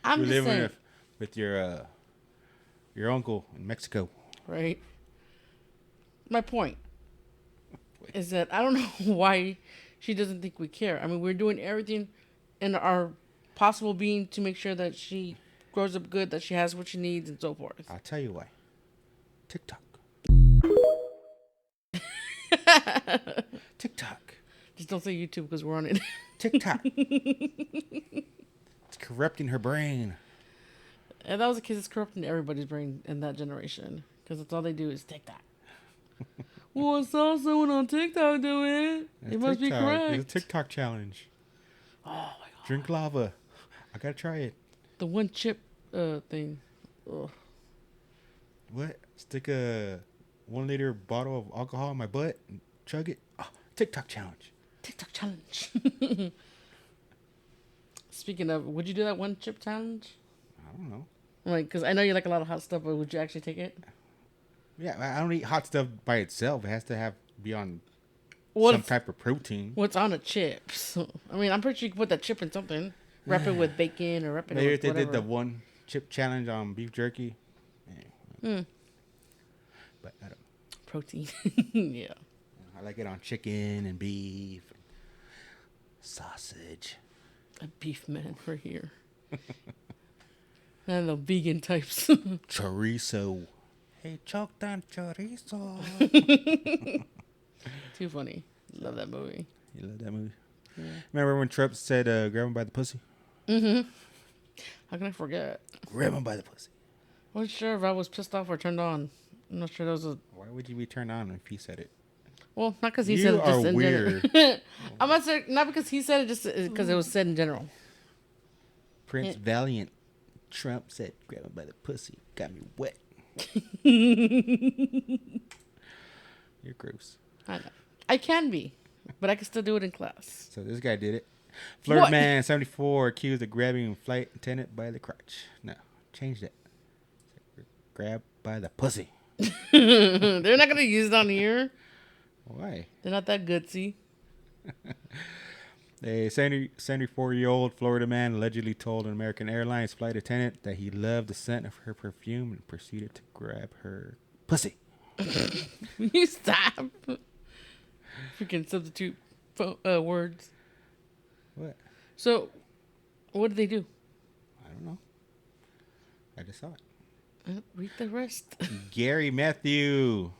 I'm You're just living saying. with your uncle in Mexico. Right? My point is that I don't know why she doesn't think we care. I mean, we're doing everything in our possible being to make sure that she grows up good, that she has what she needs, and so forth. I'll tell you why. TikTok. TikTok. Just don't say YouTube because we're on it. TikTok. It's corrupting her brain. And that was the case. It's corrupting everybody's brain in that generation because that's all they do is TikTok. Well, I saw someone on TikTok do it. It must be correct. It's a TikTok challenge. Oh my god. Drink lava. I gotta try it. The one chip thing. Ugh. What? Stick a 1 liter bottle of alcohol in my butt and chug it? Oh, TikTok challenge. TikTok challenge. Speaking of, would you do that one chip challenge? I don't know. Like, because I know you like a lot of hot stuff, but would you actually take it? Yeah, I don't eat hot stuff by itself. It has to be on What some type of protein. What's on a chip? So, I mean, I'm pretty sure you can put that chip in something. Wrap it with bacon or wrap it Maybe with if they whatever. did the one chip challenge on beef jerky. But I don't. Protein. Yeah. I like it on chicken and beef, and sausage. A beef man for here. And the vegan types. Chorizo. Hey, choked on chorizo. Too funny. Love that movie. You love that movie? Yeah. Remember when Trump said, grab him by the pussy? Mm-hmm. How can I forget? Grab him by the pussy. I wasn't sure if I was pissed off or turned on. I'm not sure that was a... Why would you be turned on if he said it? Well, not because he You said it, just are in weird. general. I'm not saying, not because he said it, just because it was said in general. Prince Valiant. Trump said, grab him by the pussy. Got me wet. You're gross. I know. I can be, but I can still do it in class. So this guy did it. Florida man, 74, accused of grabbing flight attendant by the crotch. No, change that. Grab by the pussy. They're not going to use it on here. Why? They're not that gutsy. A 74-year-old Florida man allegedly told an American Airlines flight attendant that he loved the scent of her perfume and proceeded to grab her pussy. You stop. Freaking substitute words. What? So, what did they do? I don't know. I just saw it. Read the rest. Gary Matthew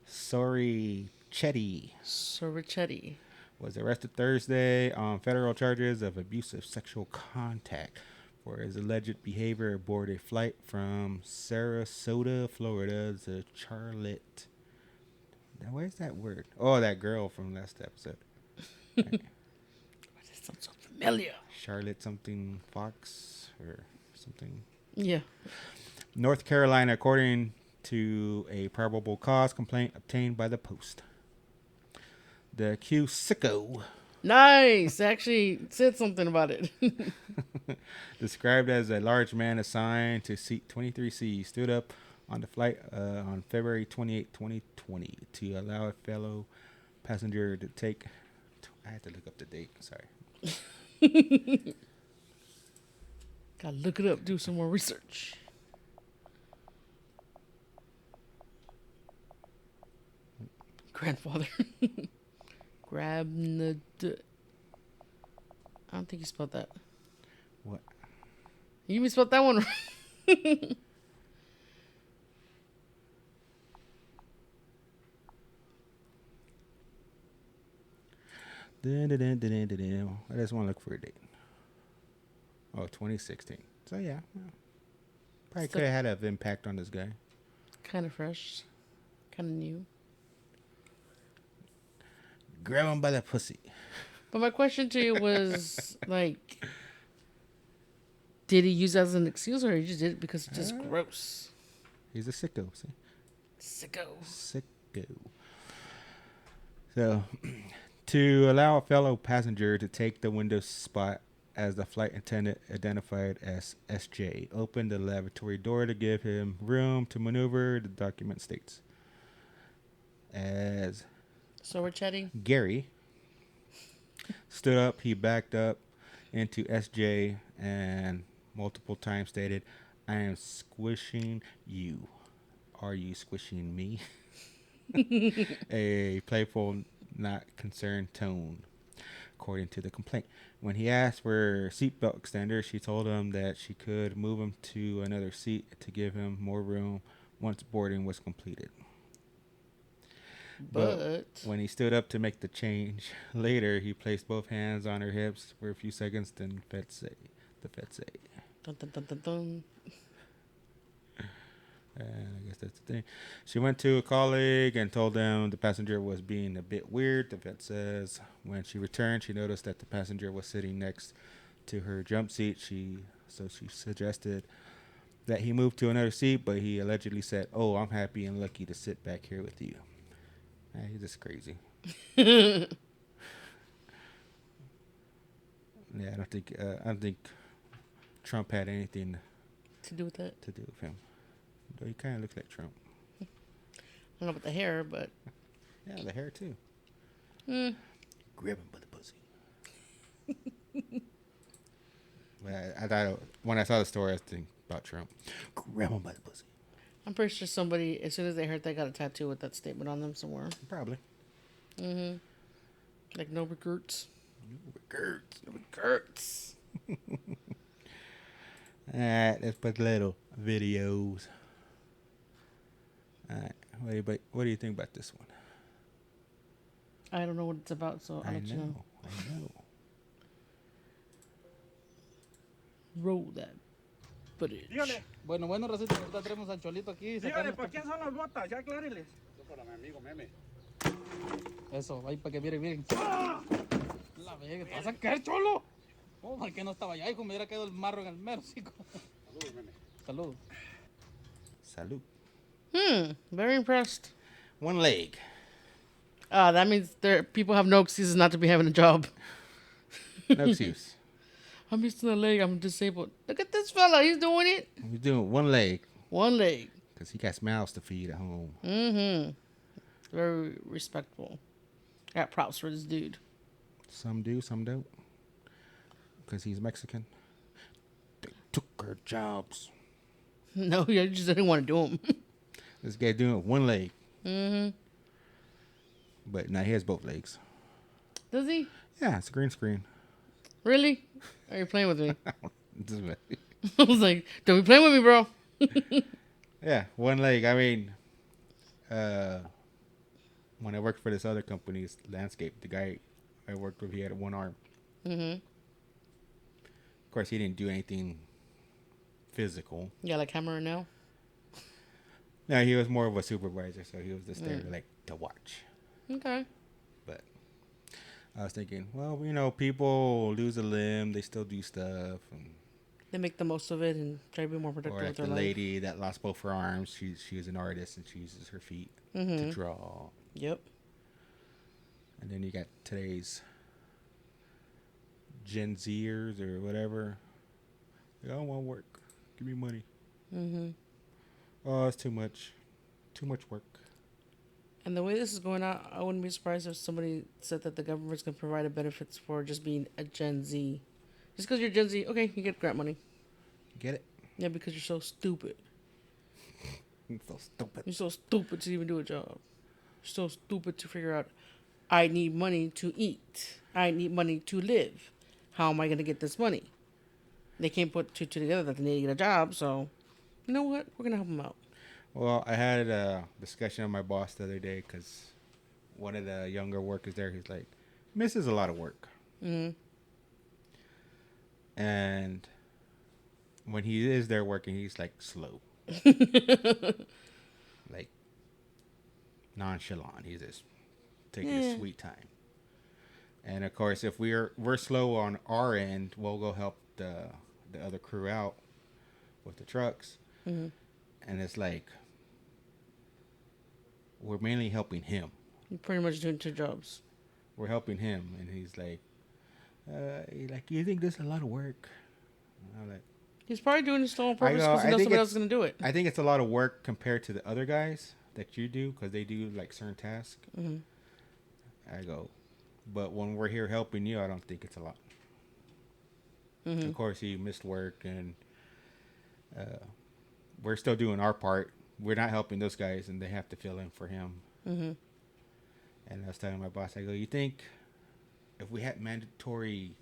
Sorichetti was arrested Thursday on federal charges of abusive sexual contact for his alleged behavior aboard a flight from Sarasota, Florida to Charlotte. Now, where's that word? Oh, that girl from last episode. Right. That sounds so familiar. Charlotte something Fox or something. Yeah. North Carolina, according to a probable cause complaint obtained by the Post. The accused sicko. Nice. Actually said something about it. Described as a large man assigned to seat 23C, stood up on the flight on February 28, 2020 to allow a fellow passenger to take... I had to look up the date. Sorry. Gotta look it up. Do some more research. Grandfather. Grab the... I don't think you spelled that. What? You even spelled that one right. I just want to look for a date. Oh, 2016. So, yeah. Probably could have had an impact on this guy. Kind of fresh. Kind of new. Grab him by the pussy. But my question to you was, like, did he use it as an excuse or he just did it because it's just gross? He's a sicko, see? Sicko. So, to allow a fellow passenger to take the window spot as the flight attendant identified as SJ opened the lavatory door to give him room to maneuver, the document states. As So we're chatting. Gary stood up, he backed up into SJ and multiple times stated, I am squishing you. Are you squishing me? A playful, not concerned tone, according to the complaint. When he asked for seatbelt extender, she told him that she could move him to another seat to give him more room once boarding was completed. But when he stood up to make the change later, he placed both hands on her hips for a few seconds. Then the vet say. Dun, dun, dun, dun, dun. And I guess that's the thing. She went to a colleague and told them the passenger was being a bit weird. The vet says when she returned, she noticed that the passenger was sitting next to her jump seat. So she suggested that he moved to another seat, but he allegedly said, "Oh, I'm happy and lucky to sit back here with you." He's just crazy. Yeah, I don't think Trump had anything to do with that. to do with him. Though he kind of looks like Trump. I don't know about the hair, but Yeah, the hair too. Grab him by the pussy. But I thought when I saw the story, I was thinking about Trump. Grab him by the pussy. I'm pretty sure somebody, as soon as they heard, they got a tattoo with that statement on them somewhere. Probably. Like no regrets. No regrets. Alright, let's put little videos. Alright, what do you think about this one? I don't know what it's about, so I'll let you know. I know. Roll that footage. Dígale. Bueno, Rosita, ahorita tenemos al Cholito aquí. Dígale, ¿para quién son las botas? Ya acláreles. Para mi amigo Meme. Eso, ahí para que miren. La verga, ¿te vas a caer, Cholo? Oh, ¿por qué no estaba allá, hijo? Me hubiera quedado el marro en el mero, chico. Saludos, Meme. Saludos. Salud. Very impressed. One leg. That means people have no excuses not to be having a job. No excuse. I'm missing a leg. I'm disabled. Look at this fella. He's doing it. He's doing one leg. One leg. Because he got mouths to feed at home. Very respectful. Got props for this dude. Some do, some don't. Because he's Mexican. They took our jobs. No, I just didn't want to do them. This guy doing it with one leg. But now he has both legs. Does he? Yeah, it's a green screen. Really? Are you playing with me? This way. I was like, don't be playing with me, bro. Yeah, one leg. I mean, when I worked for this other company's landscape, the guy I worked with, he had one arm. Of course, he didn't do anything physical. Yeah, like hammer and nail? No, he was more of a supervisor, so he was just there like to watch. Okay. But I was thinking, well, people lose a limb, they still do stuff. And, they make the most of it and try to be more productive or like with their the life. lady that lost both her arms, she's an artist and she uses her feet to draw. Yep. And then you got today's Gen Zers or whatever. I don't want to work. Give me money. Oh, it's too much. Too much work. And the way this is going out, I wouldn't be surprised if somebody said that the government's going to provide a benefits for just being a Gen Z. Just because you're Gen Z, okay, you get grant money. Get it? Yeah, because you're so stupid. You're so stupid. You're so stupid to even do a job. You're so stupid to figure out, I need money to eat. I need money to live. How am I going to get this money? They can't put two together that they need to get a job, so you know what? We're going to help them out. Well, I had a discussion with my boss the other day because one of the younger workers there, he's like, misses a lot of work. And when he is there working, he's like slow. Like nonchalant. He's just taking his sweet time. And of course, if we're slow on our end, we'll go help the other crew out with the trucks. And it's like we're mainly helping him. You're pretty much doing two jobs. We're helping him, and he's like, you think this is a lot of work? And I'm like, he's probably doing this on purpose because he knows somebody else is going to do it. I think it's a lot of work compared to the other guys that you do because they do like certain tasks. I go, but when we're here helping you, I don't think it's a lot. Of course, he missed work, and we're still doing our part. We're not helping those guys, and they have to fill in for him. And I was telling my boss, I go, you think if we had mandatory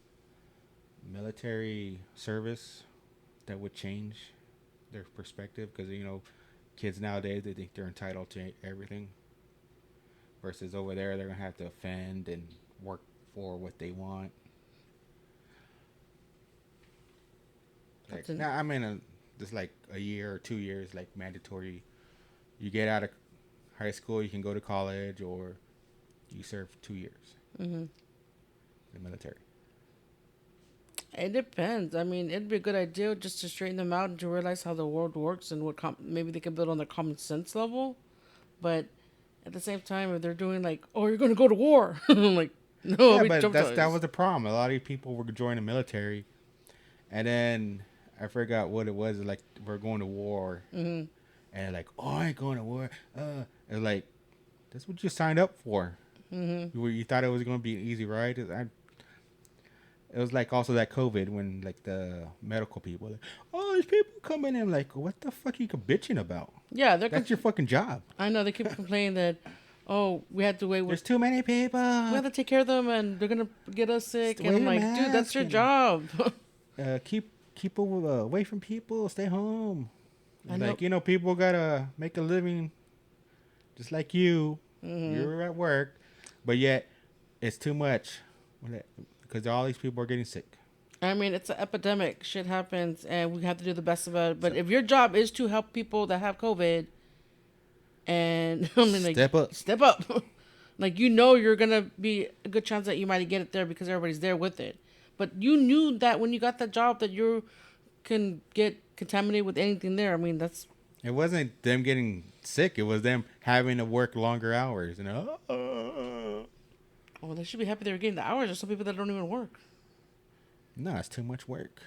military service, that would change their perspective? Because, kids nowadays, they think they're entitled to everything. versus over there they're gonna have to offend and work for what they want. Like, now I'm in just like a year or 2 years, like mandatory. You get out of high school, you can go to college, or you serve 2 years in the military. It depends. I mean, it'd be a good idea just to straighten them out and to realize how the world works and what maybe they can build on their common sense level. But at the same time, if they're doing like, oh, you're going to go to war, like, no, Yeah, but that was the problem. A lot of people were joining the military, and then I forgot what it was. Like, we're going to war, and like, oh, I ain't going to war. And like, that's what you signed up for. You thought it was going to be an easy ride. It was like also that COVID when like the medical people, like, oh, there's people coming in. Like, what the fuck are you bitching about? Yeah, that's your fucking job. I know they keep complaining that, oh, we had to wait. There's too many people. We have to take care of them, and they're gonna get us sick. And I'm like, dude, that's your job. Keep away from people. Stay home. I know. Like, people gotta make a living, just like you. You're at work, but yet it's too much because all these people are getting sick. I mean, it's an epidemic. Shit happens, and we have to do the best of it. But if your job is to help people that have COVID, and I mean, like, step up. Like, you're gonna be a good chance that you might get it there because everybody's there with it. But you knew that when you got that job that you can get contaminated with anything there. I mean, that's. It wasn't them getting sick. It was them having to work longer hours. Well, they should be happy they were getting the hours. There's some people that don't even work. No, it's too much work.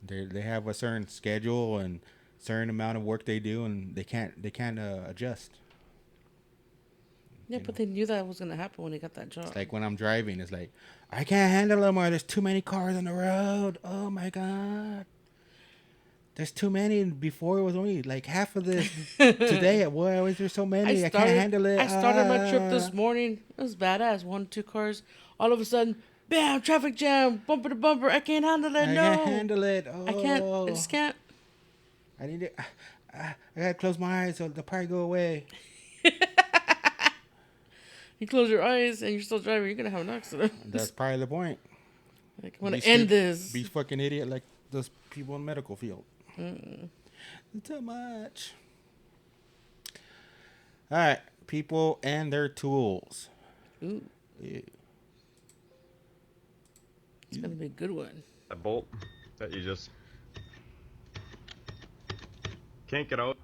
They have a certain schedule and certain amount of work they do, and they can't adjust. Yeah, but they knew that was gonna happen when they got that job. It's like when I'm driving, it's like, I can't handle it more. There's too many cars on the road. Oh my god. There's too many. Before it was only like half of this. Today, why is there so many? I can't handle it. I started my trip this morning. It was badass. 1, 2 cars. All of a sudden, bam! Traffic jam. Bumper to bumper. I can't handle it. I can't handle it. Oh. I can't. I just can't. I need it. I gotta close my eyes so they'll probably go away. You close your eyes and you're still driving. You're gonna have an accident. That's probably the point. Like, I want to end this. Be fucking idiot like those people in the medical field. Too much. All right, people and their tools. Ooh. Yeah. It's gonna be a good one. A bolt that you just can't get out.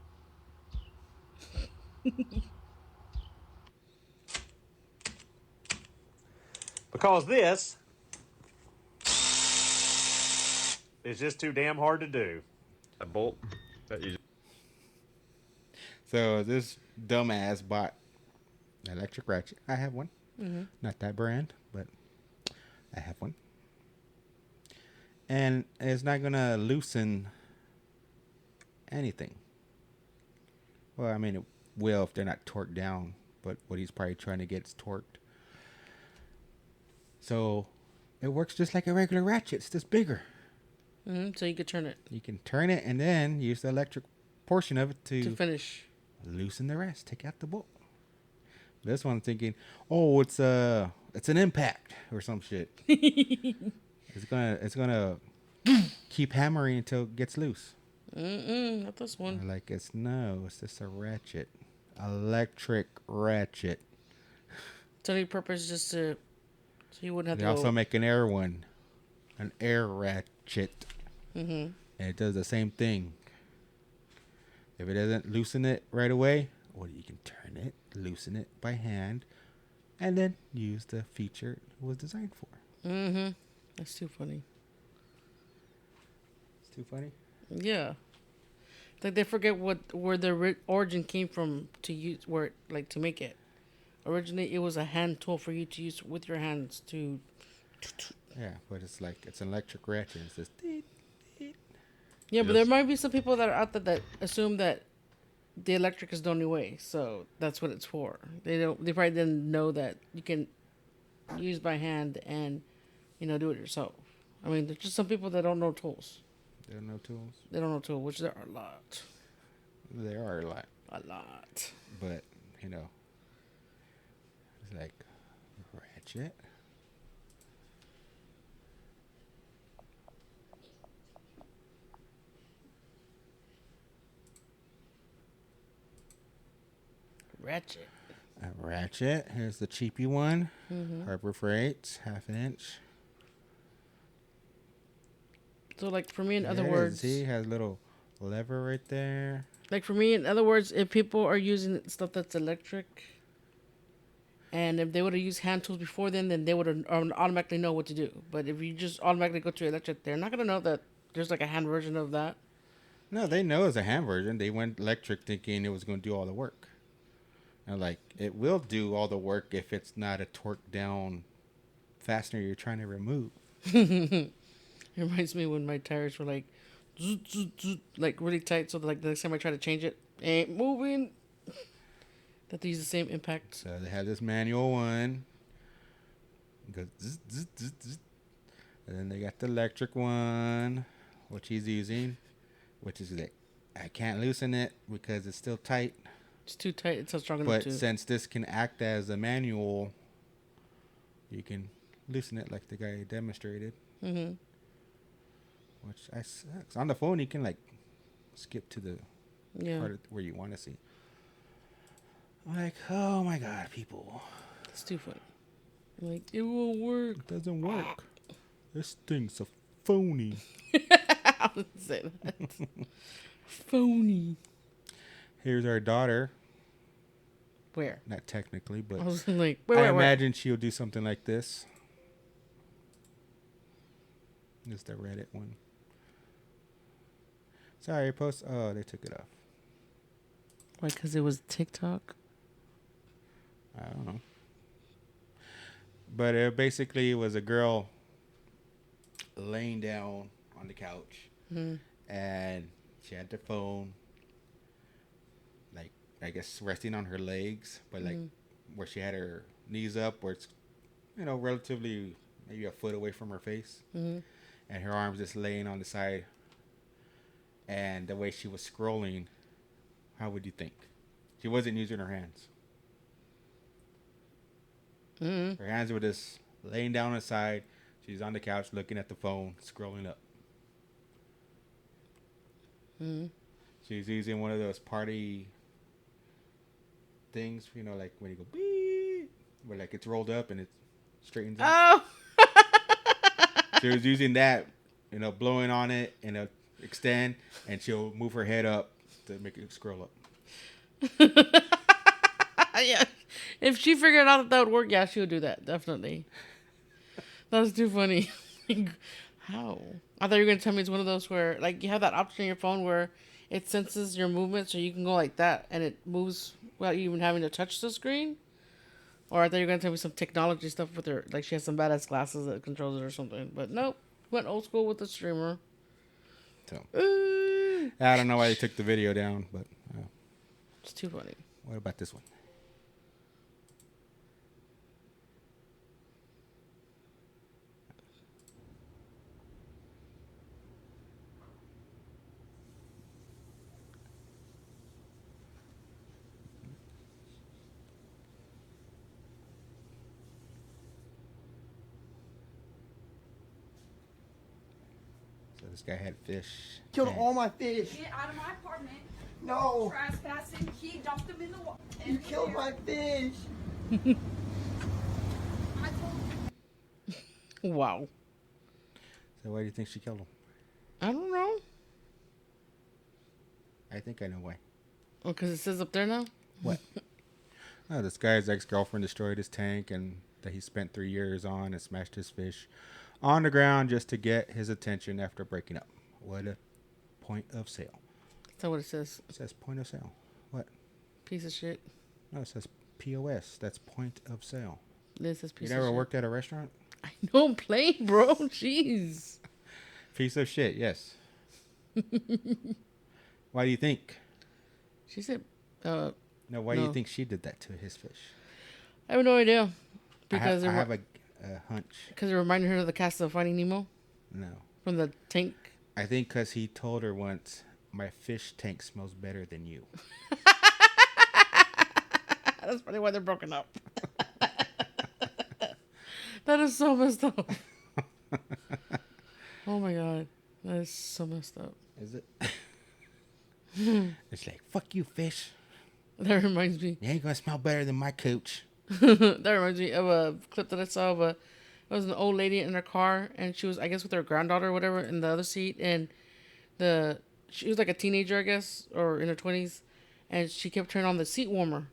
Because this is just too damn hard to do. A bolt that you. So this dumbass bought an electric ratchet. I have one. Not that brand, but I have one. And it's not gonna loosen anything. Well, I mean, it will if they're not torqued down. But what he's probably trying to get is torqued. So it works just like a regular ratchet. It's just bigger. So you could turn it. You can turn it and then use the electric portion of it to finish. Loosen the rest. Take out the bolt. This one's thinking, oh, it's an impact or some shit. It's gonna keep hammering until it gets loose. Not this one. It's just a ratchet, electric ratchet. Its only purpose is just to, so you wouldn't have They to. also make an air one, an air ratchet, and it does the same thing. If it doesn't loosen it right away, well, you can turn it, loosen it by hand, and then use the feature it was designed for. That's too funny. It's too funny? Yeah. Like they forget where the origin came from to use, to make it. Originally, it was a hand tool for you to use with your hands to. Yeah, but it's an electric ratchet. It's just. Yeah, but there might be some people that are out there that assume that the electric is the only way, so that's what it's for. They probably didn't know that you can use by hand and, do it yourself. I mean, there's just some people that don't know tools. They don't know tools? They don't know tools, which there are a lot. There are a lot. A lot. But, like ratchet. Ratchet. A ratchet. Here's the cheapy one. Mm-hmm. Harbor Freight, 1/2 inch. So, like, for me, in other There it words, is. See, has a little lever right there. like, for me, in other words, if people are using stuff that's electric, and if they would have used hand tools before then they would have automatically know what to do. But if you just automatically go to electric, they're not gonna know that there's like a hand version of that. No, they know it's a hand version. They went electric thinking it was going to do all the work. And like, it will do all the work if it's not a torque down fastener you're trying to remove. It reminds me when my tires were like, zzz, zzz, zzz, like really tight, so like the next time I try to change it, ain't moving. That they use the same impact. So they have this manual one. It goes zzz, zzz, zzz, zzz. And then they got the electric one, which he's using, which is like, I can't loosen it because it's still tight. It's too tight. It's not strong enough. But since this can act as a manual, you can loosen it like the guy demonstrated. Mm-hmm. Which sucks. On the phone, you can like skip to the part where you want to see. I'm like, oh my god, people. It's too funny. I'm like, it won't work. It doesn't work. This thing's a phony. I wouldn't say that. Phony. Here's our daughter. Where? Not technically, but I was like, I imagine she'll do something like this. This is the Reddit one. Sorry, post. Oh, they took it off. Why? Because it was TikTok? I don't know. But it basically was a girl laying down on the couch. Mm-hmm. And she had the phone, like, I guess resting on her legs, but like where she had her knees up, where it's, you know, relatively maybe a foot away from her face. Mm-hmm. And her arms just laying on the side. And the way she was scrolling, how would you think? She wasn't using her hands. Mm-hmm. Her hands were just laying down on the side. She's on the couch looking at the phone, scrolling up. Mm-hmm. She's using one of those party things, you know, like when you go beep, where like it's rolled up and it straightens up. Oh! She was using that, you know, blowing on it and it'll extend, and she'll move her head up to make it scroll up. Yeah. If she figured out that would work, yeah, she would do that. Definitely. That was too funny. How? I thought you were going to tell me it's one of those where, like, you have that option on your phone where it senses your movement, so you can go like that, and it moves without you even having to touch the screen. Or I thought you were going to tell me some technology stuff with her. Like, she has some badass glasses that controls it or something. But nope. Went old school with the streamer. So, I don't know why they took the video down, but it's too funny. What about this one? So this guy had fish. Killed all my fish. Get out of my apartment. No. Trespassing. He dumped them in the water. You killed my fish. I told you. Wow. So why do you think she killed him? I don't know. I think I know why. Oh, because it says up there now? What? Oh, this guy's ex-girlfriend destroyed his tank and that he spent 3 years on and smashed his fish on the ground just to get his attention after breaking up. What a point of sale. That's not what it says. It says point of sale. What? Piece of shit. No, it says POS. That's point of sale. This says piece You of shit. never worked at a restaurant? I know I'm playing, bro. Jeez. Piece of shit, yes. Why do you think? She said, no, why do you think she did that to his fish? I have no idea. Because I have a hunch. Because it reminded her of the cast of Finding Nemo? No. From the tank? I think because he told her once, my fish tank smells better than you. That's probably why they're broken up. That is so messed up. Oh my god. That is so messed up. Is it? It's like, fuck you, fish. That reminds me. You ain't gonna smell better than my cooch. That reminds me of a clip that I saw of it was an old lady in her car, and she was, I guess, with her granddaughter or whatever in the other seat, and she was like a teenager, I guess, or in her 20s, and she kept turning on the seat warmer,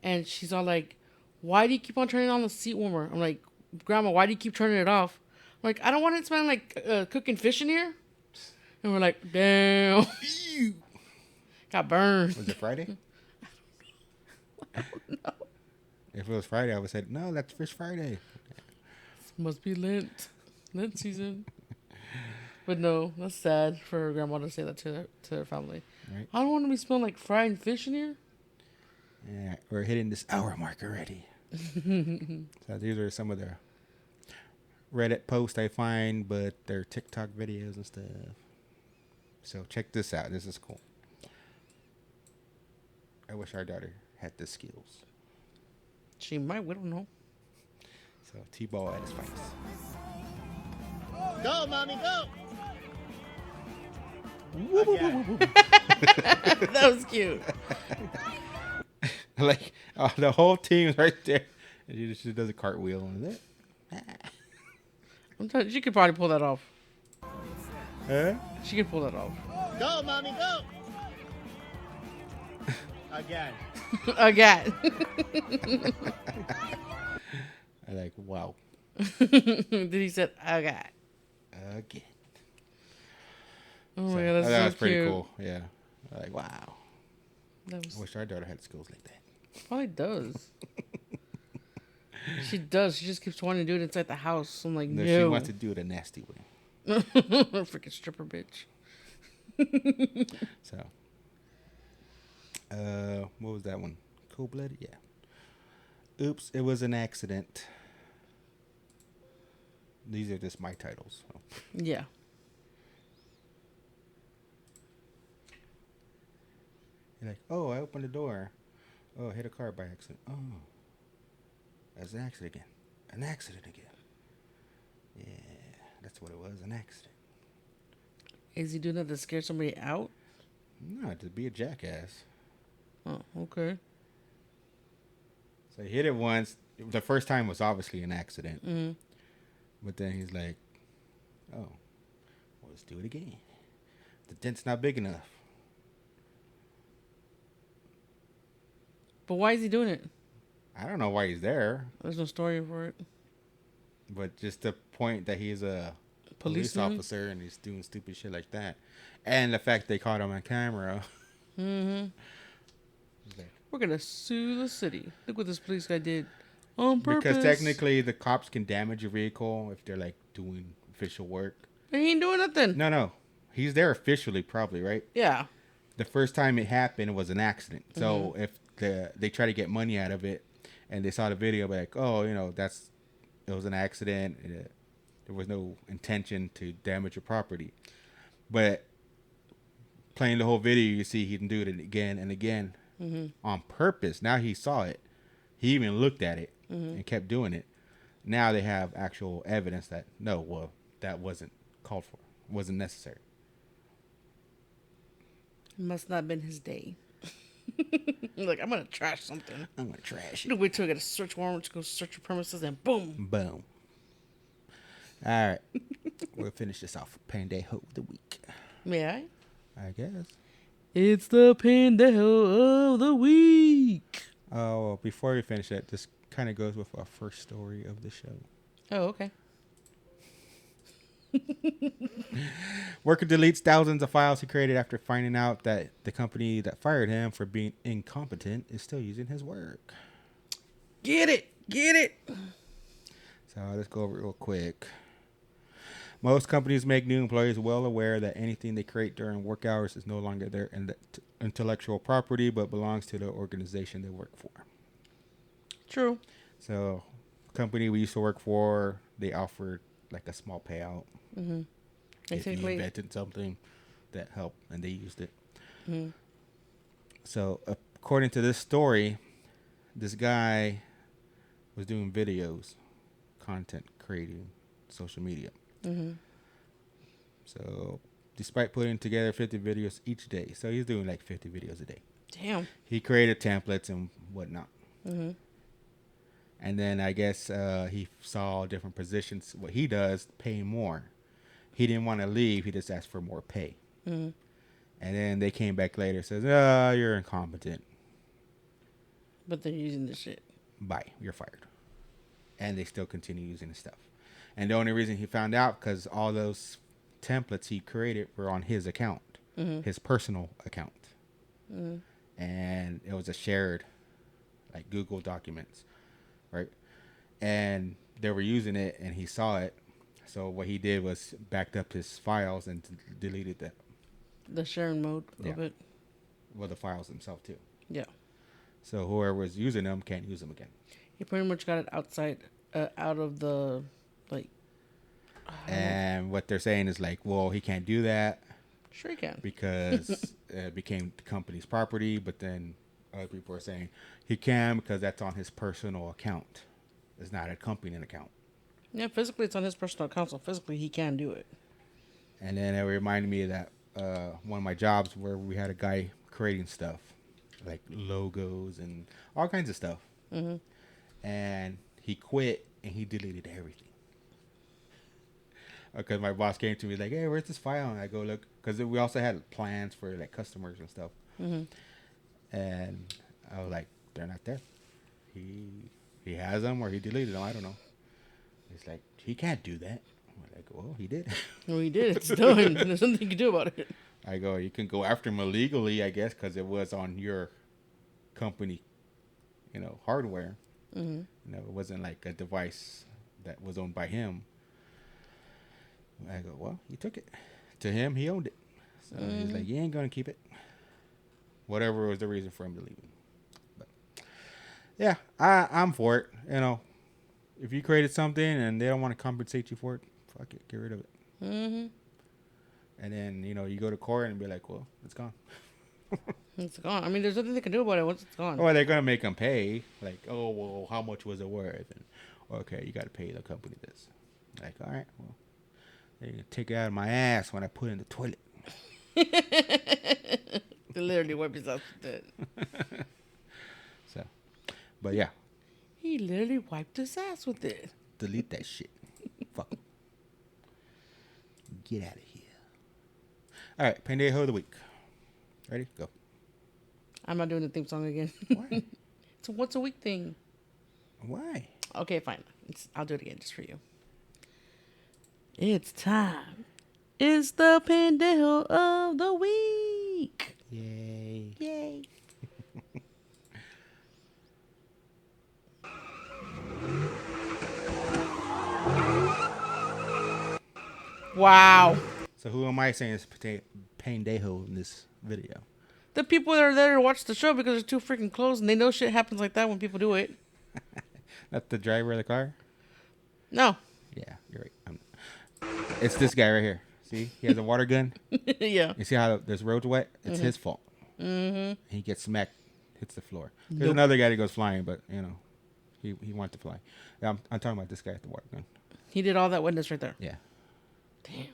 and she's all like, "Why do you keep on turning on the seat warmer?" I'm like, "Grandma, why do you keep turning it off?" I'm like, "I don't want it to smell like cooking fish in here." And we're like, "Damn." Got burned. Was it Friday? I don't know. If it was Friday, I would have said, no, that's Fish Friday. Must be Lent season. But no, that's sad for her grandma to say that to her family. Right. I don't want to be smelling like fried fish in here. Yeah, we're hitting this hour mark already. So these are some of the Reddit posts I find, but they're TikTok videos and stuff. So check this out. This is cool. I wish our daughter had the skills. She might. We don't know. So T-ball at his finest. Go, mommy, go. That was cute. Like the whole team's right there. And she does a cartwheel and that. I'm telling you, she could probably pull that off. Huh? She could pull that off. Go, mommy, go. Again. Again. I like, wow. Did he said again? Again. Oh my god, that's that so was pretty cute. cool. Yeah. Like, wow. I wish our daughter had skills like that. Probably does. She does. She just keeps wanting to do it inside the house. I'm like, no. She wants to do it a nasty way. Freaking stripper bitch. So, what was that one? Cold-blooded? Yeah. Oops, it was an accident. These are just my titles. So. Yeah. You're like, oh, I opened the door. Oh, I hit a car by accident. Oh, that's an accident again. An accident again. Yeah, that's what it was, an accident. Is he doing that to scare somebody out? No, to be a jackass. Oh, okay. So he hit it once. The first time was obviously an accident. Mm-hmm. But then he's like, oh, well, let's do it again. The dent's not big enough. But why is he doing it? I don't know why he's there. There's no story for it. But just the point that he's a police Policeman? officer and he's doing stupid shit like that. And the fact they caught him on camera. Mm-hmm. We're going to sue the city. Look what this police guy did on purpose. Because technically the cops can damage your vehicle if they're like doing official work. But he ain't doing nothing. No. He's there officially probably, right? Yeah. The first time it happened was an accident. So if they try to get money out of it and they saw the video like, oh, it was an accident. There was no intention to damage your property. But playing the whole video, you see he can do it again and again on purpose. Now he saw it. He even looked at it and kept doing it. Now they have actual evidence that, that wasn't called for. Wasn't necessary. Must not have been his day. Like, I'm going to trash something. I'm going to trash it. Wait till I get a search warrant to go search your premises and boom. Boom. All right. We'll finish this off. Paindayhole of the week. May I? I guess. It's the Paindayhole of the week. Oh, well, before we finish that, this kind of goes with our first story of the show. Oh, okay. Worker deletes thousands of files he created after finding out that the company that fired him for being incompetent is still using his work. Get it. So let's go over it real quick. Most companies make new employees well aware that anything they create during work hours is no longer their intellectual property, but belongs to the organization they work for. True. So, company we used to work for, they offered like a small payout if you invented something that helped and they used it. So, according to this story, this guy was doing videos, content creating, social media. Mm-hmm. So, despite putting together 50 videos each day, so he's doing like 50 videos a day. Damn. He created templates and whatnot. Mm-hmm. And then I guess he saw different positions. What he does, pay more. He didn't want to leave. He just asked for more pay. Mm-hmm. And then they came back later, says, you're incompetent. But they're using the shit. Bye, you're fired. And they still continue using the stuff. And the only reason he found out, because all those templates he created were on his account, his personal account. Mm-hmm. And it was a shared, like, Google Documents, right? And they were using it, and he saw it. So what he did was backed up his files and deleted that. The sharing mode of it. Well, the files themselves, too. Yeah. So whoever was using them can't use them again. He pretty much got it outside, out of the, like. And what they're saying is like, well, he can't do that. Sure he can. Because it became the company's property. But then other people are saying he can because that's on his personal account. It's not a company account. Yeah, physically it's on his personal account, so physically he can do it. And then it reminded me of that one of my jobs where we had a guy creating stuff, like logos and all kinds of stuff. Mm-hmm. And he quit and he deleted everything. Because my boss came to me like, hey, where's this file? And I go look, because we also had plans for like customers and stuff. Mm-hmm. And I was like, they're not there. He has them or he deleted them. I don't know. He's like, he can't do that. I'm like, well, he did. Well, he did. It's done. There's nothing you can do about it. I go, you can go after him illegally, I guess, because it was on your company, hardware. Mm-hmm. It wasn't like a device that was owned by him. I go, well, he took it. To him, he owned it. So he's like, you ain't going to keep it. Whatever was the reason for him to leave. But yeah, I'm for it. If you created something and they don't want to compensate you for it, fuck it, get rid of it. Mm-hmm. And then, you go to court and be like, well, it's gone. It's gone. I mean, there's nothing they can do about it once it's gone. Or they're going to make them pay. Like, oh, well, how much was it worth? And, okay, you got to pay the company this. Like, all right, well, they're going to take it out of my ass when I put it in the toilet. They literally wipe his ass with it. So, but yeah. He literally wiped his ass with it. Delete that shit. Fuck 'em. Get out of here. All right, Paindayhole of the week. Ready? Go. I'm not doing the theme song again. Why? It's a once a week thing. Why? Okay, fine. I'll do it again just for you. It's time. It's the Paindayhole of the week. Yay. Yay. Wow. So who am I saying is Paindayhole in this video? The people that are there to watch the show because they're too freaking close and they know shit happens like that when people do it. Not the driver of the car? No. Yeah, you're right. It's this guy right here. See? He has a water gun. Yeah. You see how this road's wet? It's his fault. Mm-hmm. He gets smacked, hits the floor. There's another guy that goes flying, but, he wanted to fly. I'm talking about this guy at the water gun. He did all that witness right there. Yeah. Damn.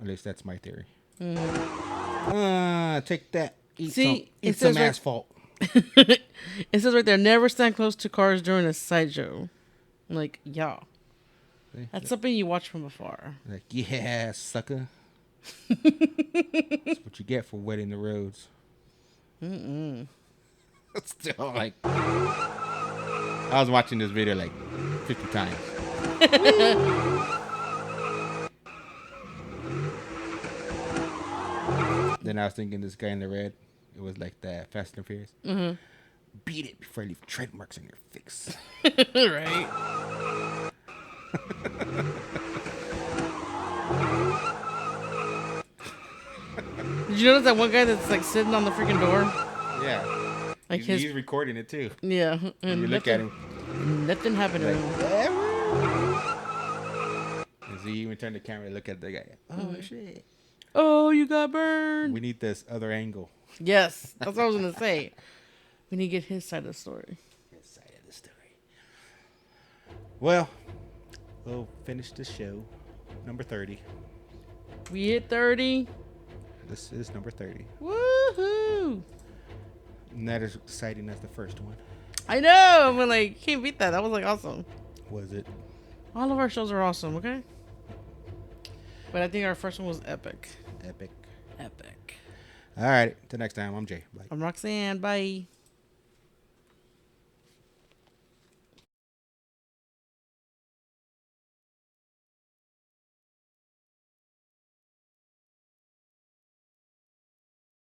At least that's my theory. Mm-hmm. Take that. Eat See, some asphalt. It says right there, never stand close to cars during a sideshow. Like, yeah. See? That's something you watch from afar. Like, yeah, sucker. That's what you get for wetting the roads. Mm-mm. Still, like, I was watching this video like 50 times. Then I was thinking this guy in the red, it was like that Fast and Furious. Mm-hmm. Beat it before I leave tread marks on your face. Right. Did you notice that one guy that's like sitting on the freaking door? Yeah. Like he's recording it too. Yeah. And you look at him. Nothing happened to him. And he even turned the camera to look at the guy. Oh, shit. Oh, you got burned. We need this other angle. Yes. That's what I was going to say. We need to get his side of the story. His side of the story. Well, we'll finish the show. Number 30. We hit 30. This is number 30. Woohoo! Not as exciting as the first one. I know. I'm like, can't beat that. That was like awesome. Was it? All of our shows are awesome, okay? But I think our first one was epic. Epic. Epic. All right. Till next time, I'm Jay. Bye. I'm Roxanne. Bye.